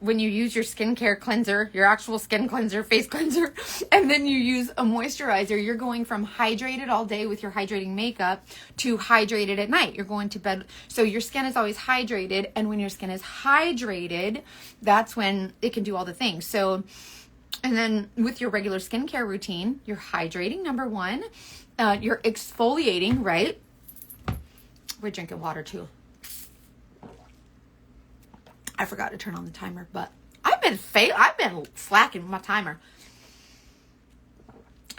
When you use your skincare cleanser, your actual skin cleanser, face cleanser, and then you use a moisturizer, you're going from hydrated all day with your hydrating makeup to hydrated at night. You're going to bed. So your skin is always hydrated. And when your skin is hydrated, that's when it can do all the things. So, and then with your regular skincare routine, you're hydrating, number one. You're exfoliating, right? We're drinking water too. I forgot to turn on the timer, but I've been slacking with my timer.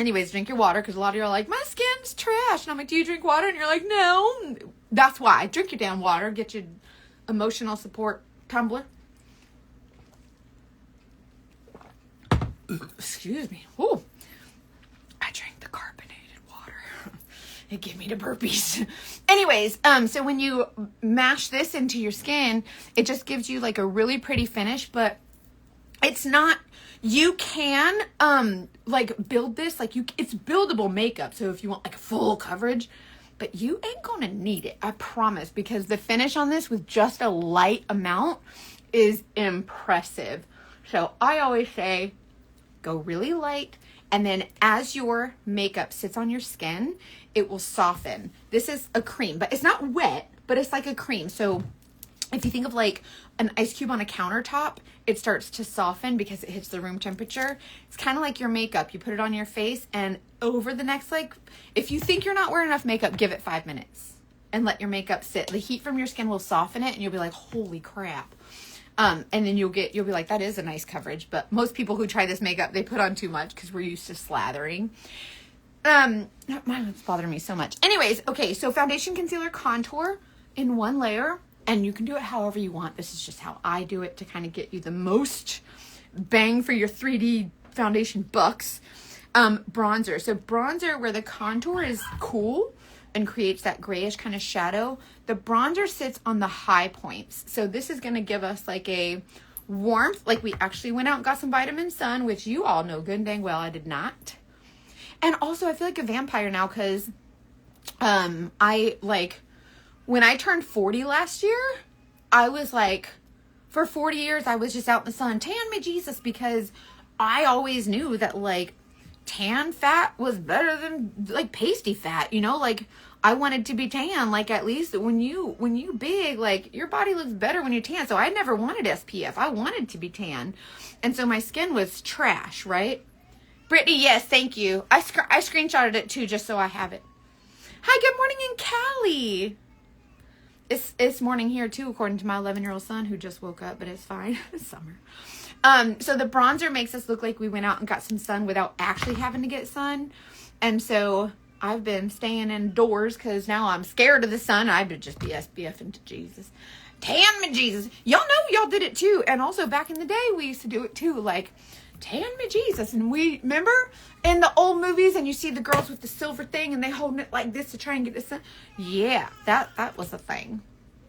Anyways, drink your water, because a lot of you are like, my skin's trash. And I'm like, do you drink water? And you're like, no. That's why. Drink your damn water. Get your emotional support tumbler. Excuse me. Ooh. I drank the carbonated water. It gave me the burpees. Anyways, so when you mash this into your skin, it just gives you like a really pretty finish, but it's not, you can like build this, like it's buildable makeup. So if you want like full coverage, but you ain't gonna need it, I promise, because the finish on this with just a light amount is impressive. So I always say, go really light. And then as your makeup sits on your skin, it will soften. This is a cream, but it's not wet, but it's like a cream. So if you think of like an ice cube on a countertop, it starts to soften because it hits the room temperature. It's kind of like your makeup. You put it on your face, and over the next, like, if you think you're not wearing enough makeup, give it 5 minutes and let your makeup sit. The heat from your skin will soften it, and you'll be like, holy crap. And then you'll be like, that is a nice coverage. But most people who try this makeup, they put on too much because we're used to slathering. It's bothering me so much. Anyways, okay, so foundation, concealer, contour in one layer. And you can do it however you want. This is just how I do it to kind of get you the most bang for your 3D foundation bucks. Bronzer. So bronzer, where the contour is cool and creates that grayish kind of shadow, the bronzer sits on the high points. So this is going to give us like a warmth, like we actually went out and got some vitamin sun, which you all know good and dang well I did not. And also I feel like a vampire now because I like when I turned 40 last year, I was like, for 40 years I was just out in the sun, tan me Jesus, because I always knew that like tan fat was better than like pasty fat, you know, like I wanted to be tan. Like at least when you big, like your body looks better when you're tan. So I never wanted SPF. I wanted to be tan. And so my skin was trash, right? Brittany, yes, thank you. I screenshotted it too, just so I have it. Hi, good morning in Cali. It's morning here too, according to my 11-year-old son who just woke up, but it's fine. It's summer. So the bronzer makes us look like we went out and got some sun without actually having to get sun. And so I've been staying indoors because now I'm scared of the sun. I would just be SPF into Jesus. Tan me Jesus. Y'all know y'all did it too. And also back in the day, we used to do it too. Like, tan me Jesus. And we, remember in the old movies and you see the girls with the silver thing and they holding it like this to try and get the sun. Yeah, that was a thing.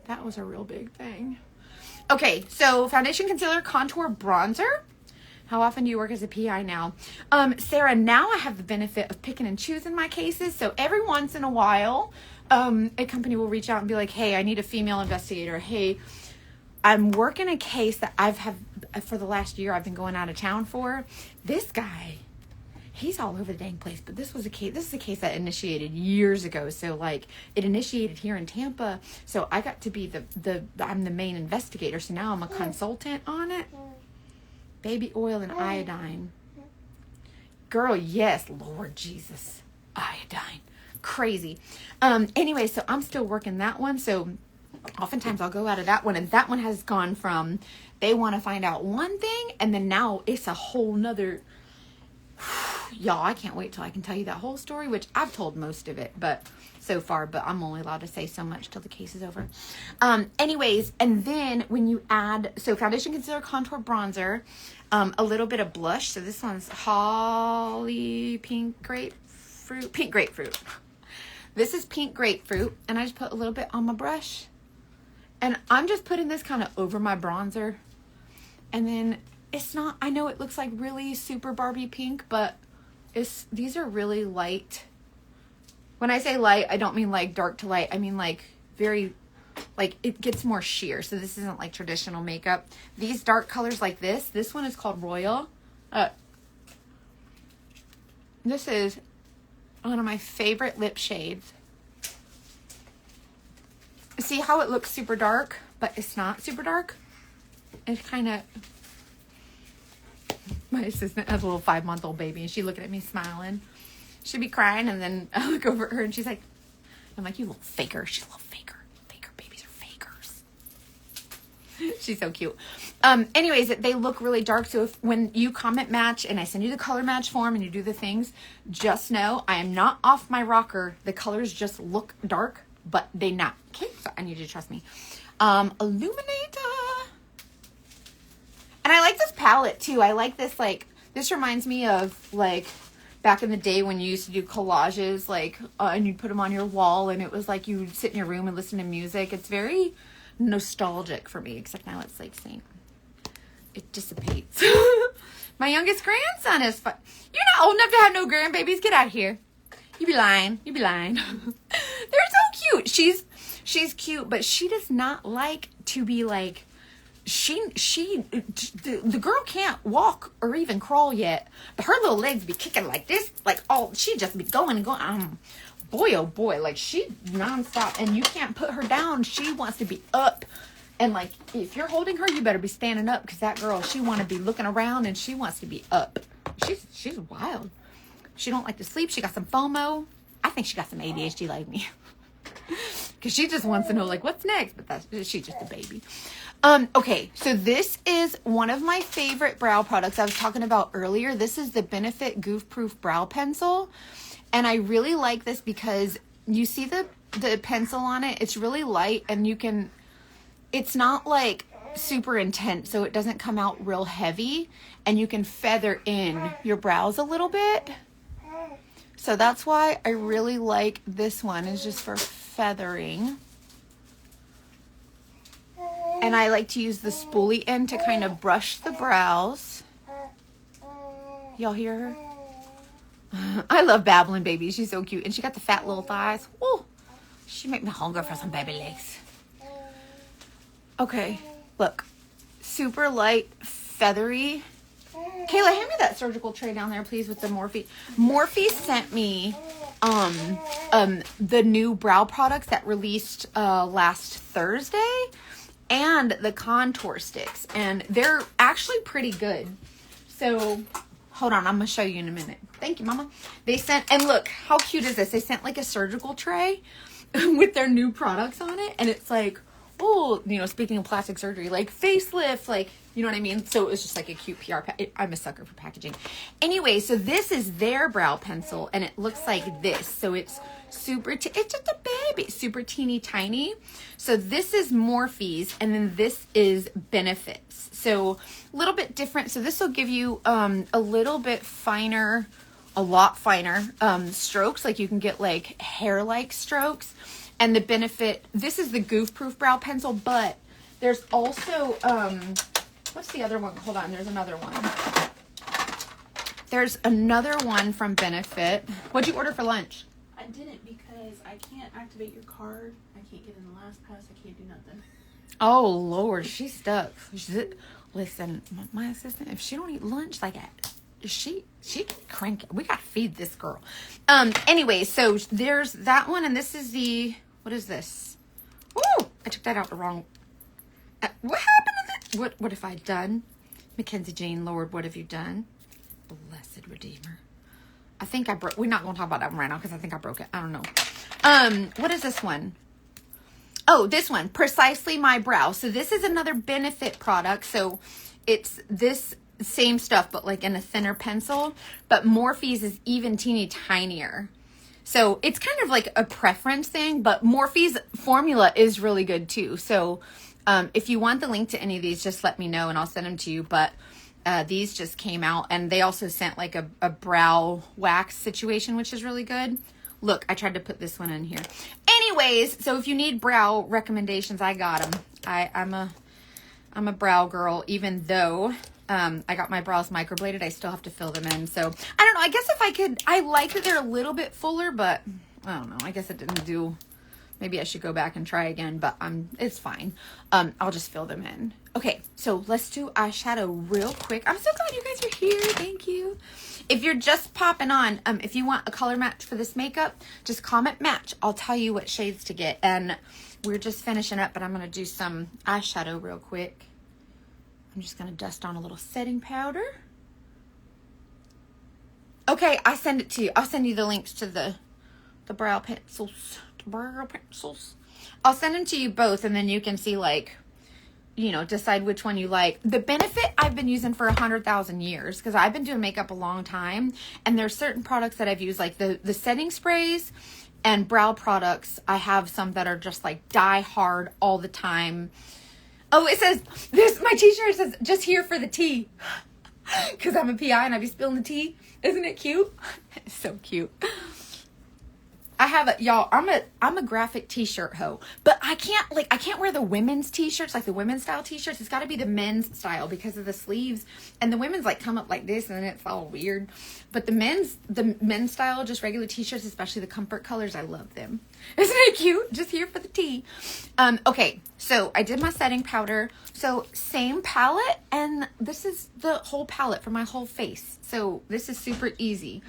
That was a real big thing. Okay, so foundation, concealer, contour, bronzer. How often do you work as a PI now? Sarah, now I have the benefit of picking and choosing my cases. So every once in a while, a company will reach out and be like, hey, I need a female investigator. Hey, I'm working a case that for the last year, I've been going out of town for. This guy, he's all over the dang place. But this is a case that initiated years ago. So like it initiated here in Tampa. So I got to be I'm the main investigator. So now I'm a consultant on it. Baby oil and iodine. Girl, yes, Lord Jesus. Iodine. Crazy. Anyway, so I'm still working that one. So oftentimes I'll go out of that one. And that one has gone from they want to find out one thing. And then now it's a whole nother. Y'all, I can't wait till I can tell you that whole story, which I've told most of it, but so far, but I'm only allowed to say so much till the case is over. Anyways, and then when you add, so foundation, concealer, contour, bronzer, a little bit of blush. So this one's Holly Pink Grapefruit. This is Pink Grapefruit, and I just put a little bit on my brush, and I'm just putting this kind of over my bronzer, and then it's not, I know it looks like really super Barbie pink, but these are really light. When I say light, I don't mean like dark to light. I mean like very, like it gets more sheer. So this isn't like traditional makeup. These dark colors like this one is called Royal. This is one of my favorite lip shades. See how it looks super dark, but it's not super dark? It's kind of, my assistant has a little 5-month-old baby and she's looking at me smiling. She'd be crying and then I look over at her and she's like, I'm like, you little faker. She's a little faker. Faker babies are fakers. She's so cute. Anyways, they look really dark. So when you comment match and I send you the color match form and you do the things, just know I am not off my rocker. The colors just look dark, but they not. Okay, so I need you to trust me. Illuminator. And I like this palette too. I like this, like, this reminds me of like back in the day when you used to do collages, like, and you'd put them on your wall and it was like you would sit in your room and listen to music. It's very nostalgic for me, except now it's like saying it dissipates. My youngest grandson is You're not old enough to have no grandbabies. Get out of here. You be lying. You be lying. They're so cute. She's cute, but she does not like to be like, the girl can't walk or even crawl yet, but her little legs be kicking like this, like, oh, she just be going and going. Boy, oh boy, like she nonstop, and you can't put her down. She wants to be up, and like if you're holding her, you better be standing up, because that girl, she want to be looking around and she wants to be up. She's wild. She don't like to sleep. She got some FOMO. I think she got some ADHD like me. Because she just wants to know, like, what's next? But she's just a baby. Okay, so this is one of my favorite brow products I was talking about earlier. This is the Benefit Goof Proof Brow Pencil. And I really like this because you see the pencil on it. It's really light, and it's not like super intense, so it doesn't come out real heavy. And you can feather in your brows a little bit. So that's why I really like this one. It's just for feathering. And I like to use the spoolie end to kind of brush the brows. Y'all hear her? I love Babbling Baby. She's so cute. And she got the fat little thighs. Woo! She make me hungry for some baby legs. Okay, look. Super light, feathery. Kayla, hand me that surgical tray down there, please, with the Morphe. Morphe sent me the new brow products that released last Thursday, and the contour sticks, and they're actually pretty good. So hold on, I'm gonna show you in a minute. Thank you, Mama. They sent, and look, how cute is this? They sent like a surgical tray with their new products on it, and it's like, oh, you know, speaking of plastic surgery, like facelift, like, you know what I mean? So it was just like a cute PR. I'm a sucker for packaging. Anyway, so this is their brow pencil, and it looks like this. So it's super, it's just a baby, super teeny tiny. So this is Morphe's, and then this is Benefits. So a little bit different. So this will give you a little bit finer, a lot finer strokes. Like you can get like hair-like strokes. And the Benefit, this is the Goof Proof Brow Pencil, but there's also, what's the other one? Hold on, there's another one. There's another one from Benefit. What'd you order for lunch? I didn't because I can't activate your card. I can't get in the LastPass. I can't do nothing. Oh, Lord, she's stuck. Listen, my assistant, if she don't eat lunch, like, she can crank it. We got to feed this girl. Anyway, so there's that one, and this is the... What is this? Woo! I took that out the wrong... what happened to that? What have I done? Mackenzie Jane, Lord, what have you done? Blessed Redeemer. I think I broke... We're not going to talk about that one right now because I think I broke it. I don't know. What is this one? Oh, this one. Precisely My Brow. So this is another Benefit product. So it's this same stuff, but like in a thinner pencil. But Morphe's is even teeny tinier. So it's kind of like a preference thing, but Morphe's formula is really good too. So if you want the link to any of these, just let me know and I'll send them to you. But these just came out, and they also sent like a brow wax situation, which is really good. Look, I tried to put this one in here. Anyways, so if you need brow recommendations, I got them. I'm a brow girl, even though I got my brows microbladed. I still have to fill them in. So I don't know. I guess if I could, I like that they're a little bit fuller, but I don't know. I guess it didn't do. Maybe I should go back and try again, but it's fine. I'll just fill them in. Okay, so let's do eyeshadow real quick. I'm so glad you guys are here. Thank you. If you're just popping on, if you want a color match for this makeup, just comment match. I'll tell you what shades to get. And we're just finishing up, but I'm going to do some eyeshadow real quick. I'm just going to dust on a little setting powder. Okay, I send it to you. I'll send you the links to the brow pencils. The brow pencils. I'll send them to you both, and then you can see, like, you know, decide which one you like. The Benefit I've been using for 100,000 years because I've been doing makeup a long time, and there's certain products that I've used, like the setting sprays and brow products. I have some that are just like die hard all the time. Oh, it says this. My t-shirt says just here for the tea because I'm a PI and I be spilling the tea. Isn't it cute? It's so cute. I have y'all, I'm a graphic t-shirt hoe, but I can't wear the women's t-shirts, like the women's style t-shirts. It's got to be the men's style because of the sleeves, and the women's like come up like this and it's all weird. But the men's style, just regular t-shirts, especially the comfort colors, I love them. Isn't it cute? Just here for the tea. Okay, so I did my setting powder. So same palette, and this is the whole palette for my whole face. So this is super easy.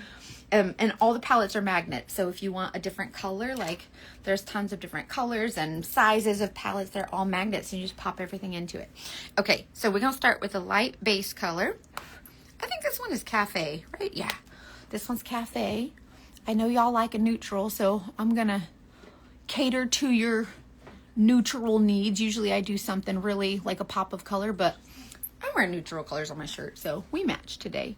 And all the palettes are magnets. So if you want a different color, like there's tons of different colors and sizes of palettes. They're all magnets, and you just pop everything into it. Okay, so we're going to start with a light base color. I think this one is Cafe, right? Yeah, this one's Cafe. I know y'all like a neutral, so I'm going to cater to your neutral needs. Usually I do something really like a pop of color, but I wear neutral colors on my shirt, so we match today.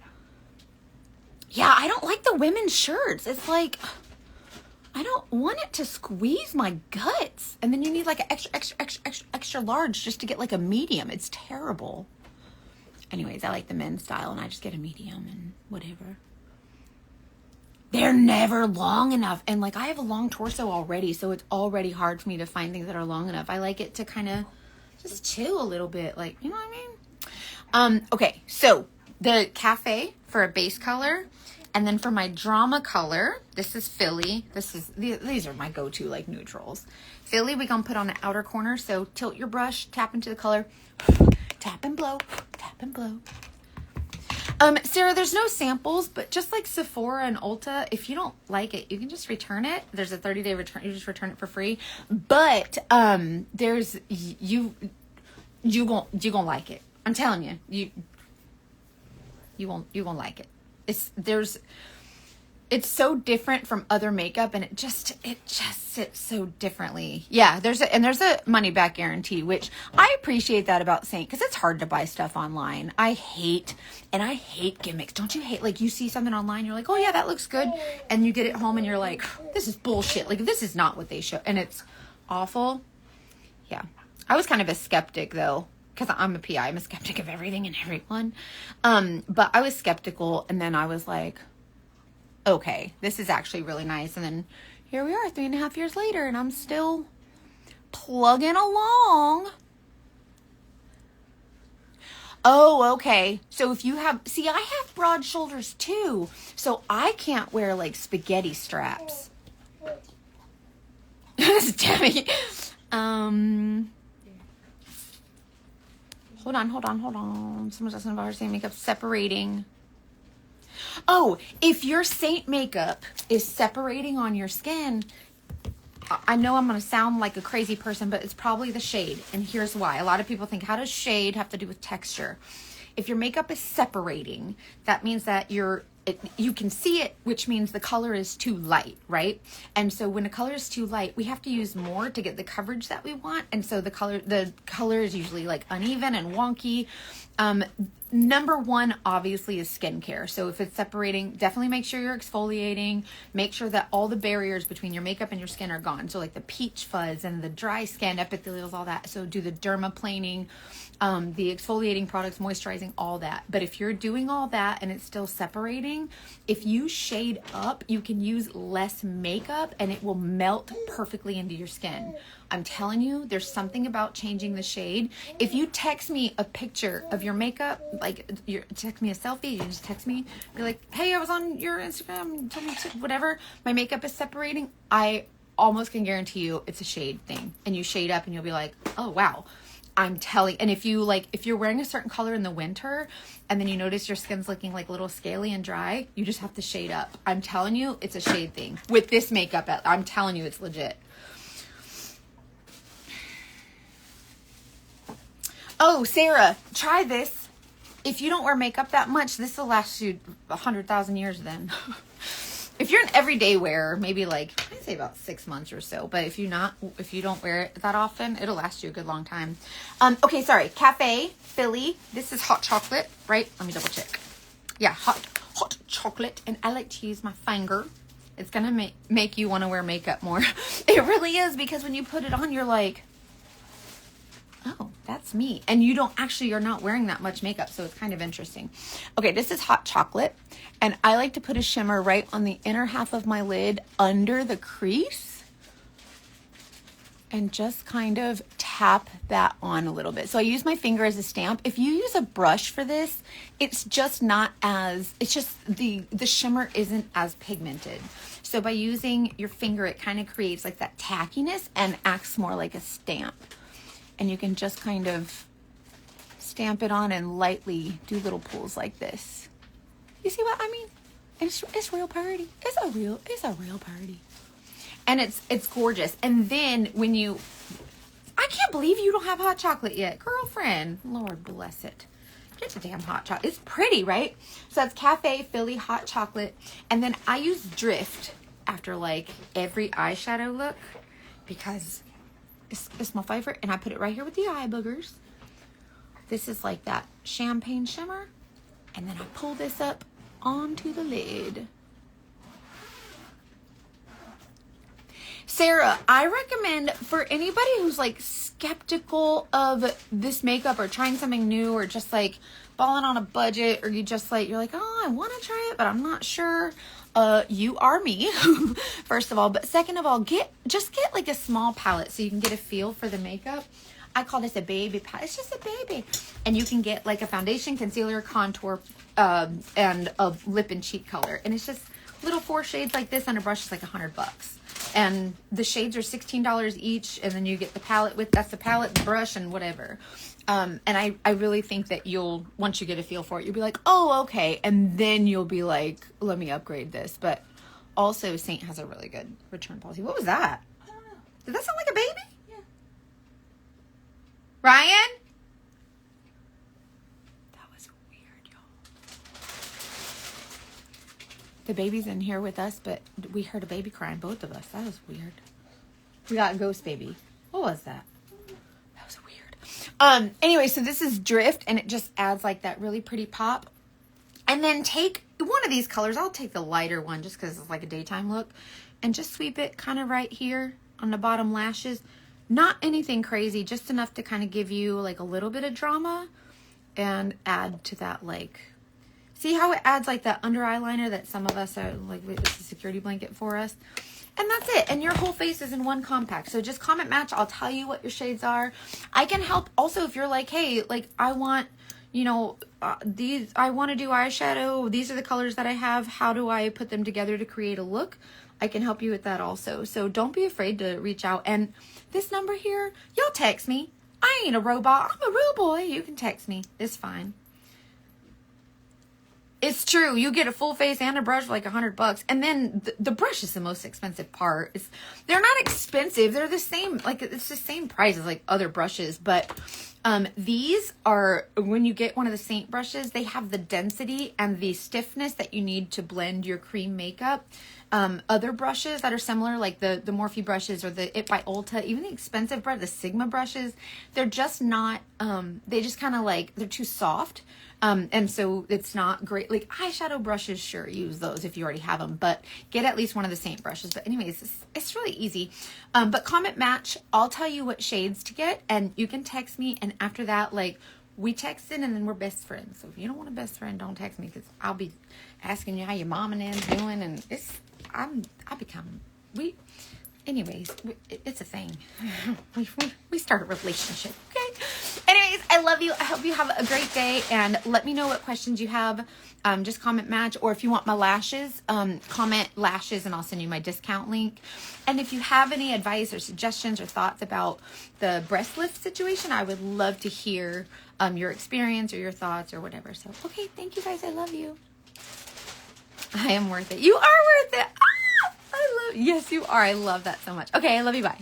Yeah, I don't like the women's shirts. It's like, I don't want it to squeeze my guts. And then you need like an extra large just to get like a medium. It's terrible. Anyways, I like the men's style, and I just get a medium and whatever. They're never long enough. And like, I have a long torso already, so it's already hard for me to find things that are long enough. I like it to kind of just chill a little bit. Like, you know what I mean? Okay, so the cafe for a base color. And then for my drama color, this is Philly. These are my go-to like neutrals. Philly, we're going to put on the outer corner. So tilt your brush, tap into the color, tap and blow, tap and blow. Sarah, there's no samples, but just like Sephora and Ulta, if you don't like it, you can just return it. There's a 30-day return. You just return it for free. But there's you gonna like it. I'm telling you, you won't like it. It's so different from other makeup, and it just sits so differently. Yeah, there's a money back guarantee, which I appreciate that about Saint, because it's hard to buy stuff online. I hate gimmicks. Don't you hate, like, you see something online, you're like, oh yeah, that looks good, and you get it home and you're like, this is bullshit. Like, this is not what they show, and it's awful. Yeah, I was kind of a skeptic though, because I'm a PI. I'm a skeptic of everything and everyone. But I was skeptical, and then I was like, okay, this is actually really nice. And then here we are 3.5 years later, and I'm still plugging along. Oh, okay. So if you have, see, I have broad shoulders too, so I can't wear like spaghetti straps. Debbie. Hold on. Someone's asking about her Saint makeup separating. Oh, if your Saint makeup is separating on your skin, I know I'm going to sound like a crazy person, but it's probably the shade. And here's why. A lot of people think, how does shade have to do with texture? If your makeup is separating, that means that you can see it, which means the color is too light, right? And so when a color is too light, we have to use more to get the coverage that we want. And so the color is usually like uneven and wonky. Number one, obviously, is skincare. So if it's separating, definitely make sure you're exfoliating. Make sure that all the barriers between your makeup and your skin are gone. So like the peach fuzz and the dry skin, epithelials, all that. So do the dermaplaning, the exfoliating products, moisturizing, all that. But if you're doing all that and it's still separating, if you shade up, you can use less makeup and it will melt perfectly into your skin. I'm telling you, there's something about changing the shade. If you text me a picture of your makeup, like you text me a selfie, you just text me, be like, hey, I was on your Instagram, tell me whatever, my makeup is separating, I almost can guarantee you it's a shade thing. And you shade up and you'll be like, oh wow. I'm telling, and if you're wearing a certain color in the winter and then you notice your skin's looking like a little scaly and dry, you just have to shade up. I'm telling you, it's a shade thing. With this makeup, I'm telling you, it's legit. Oh, Sarah, try this. If you don't wear makeup that much, this will last you 100,000 years then. If you're an everyday wearer, maybe like, I'd say about 6 months or so. But if you don't wear it that often, it'll last you a good long time. Okay, sorry. Cafe, Philly. This is hot chocolate, right? Let me double check. Yeah, hot chocolate. And I like to use my finger. It's going to make you want to wear makeup more. It really is, because when you put it on, you're like, oh, that's me. And you're not wearing that much makeup, so it's kind of interesting. Okay, this is hot chocolate, and I like to put a shimmer right on the inner half of my lid under the crease and just kind of tap that on a little bit. So I use my finger as a stamp. If you use a brush for this, it's just the shimmer isn't as pigmented. So by using your finger, it kind of creates like that tackiness and acts more like a stamp. And you can just kind of stamp it on and lightly do little pulls like this. You see what I mean? It's real pretty. It's a real party. And it's gorgeous. And then I can't believe you don't have hot chocolate yet. Girlfriend, Lord bless it. Get the damn hot chocolate. It's pretty, right? So that's Cafe Philly hot chocolate. And then I use Drift after like every eyeshadow look because it's my favorite, and I put it right here with the eye boogers. This is like that champagne shimmer, and then I pull this up onto the lid. Sarah, I recommend for anybody who's like skeptical of this makeup or trying something new or just like balling on a budget, or you're like, oh, I want to try it, but I'm not sure. You are me, first of all, but second of all, get like a small palette so you can get a feel for the makeup. I call this a baby palette. It's just a baby. And you can get like a foundation, concealer, contour, and a lip and cheek color. And it's just little 4 shades like this on a brush. It's like $100. And the shades are $16 each. And then you get the palette with, that's the palette, the brush, and whatever. And I really think that you'll, once you get a feel for it, you'll be like, oh, okay. And then you'll be like, let me upgrade this. But also, Saint has a really good return policy. What was that? I don't know. Did that sound like a baby? Yeah. Ryan? That was weird, y'all. The baby's in here with us, but we heard a baby crying, both of us. That was weird. We got a ghost baby. What was that? That was weird. Anyway, so this is Drift, and it just adds like that really pretty pop. And then take one of these colors. I'll take the lighter one just because it's like a daytime look. And just sweep it kind of right here on the bottom lashes. Not anything crazy, just enough to kind of give you like a little bit of drama. And add to that like... See how it adds like that under eyeliner that some of us are like, it's a security blanket for us. And that's it. And your whole face is in one compact. So just comment match. I'll tell you what your shades are. I can help also if you're like, hey, like I want... You know, these, I want to do eyeshadow. These are the colors that I have. How do I put them together to create a look? I can help you with that also. So don't be afraid to reach out. And this number here, y'all text me. I ain't a robot. I'm a real boy. You can text me. It's fine. It's true. You get a full face and a brush for like $100. And then the brush is the most expensive part. They're not expensive. They're the same, like it's the same price as like other brushes. But these are, when you get one of the Saint brushes, they have the density and the stiffness that you need to blend your cream makeup. Other brushes that are similar, like the Morphe brushes or the It by Ulta, even the expensive brush, the Sigma brushes, they're just not, they just kind of like, they're too soft. And so it's not great. Like eyeshadow brushes, sure, use those if you already have them, but get at least one of the Saint brushes. But anyways, it's really easy. But comment match, I'll tell you what shades to get and you can text me. And after that, like we texted and then we're best friends. So if you don't want a best friend, don't text me because I'll be asking you how your mom and Nan's doing. And it's a thing. We start a relationship. Okay. Anyways, I love you. I hope you have a great day and let me know what questions you have. Just comment match, or if you want my lashes, comment lashes and I'll send you my discount link. And if you have any advice or suggestions or thoughts about the breast lift situation, I would love to hear your experience or your thoughts or whatever. So, okay. Thank you guys. I love you. I am worth it. You are worth it. Ah, yes, you are. I love that so much. Okay. I love you. Bye.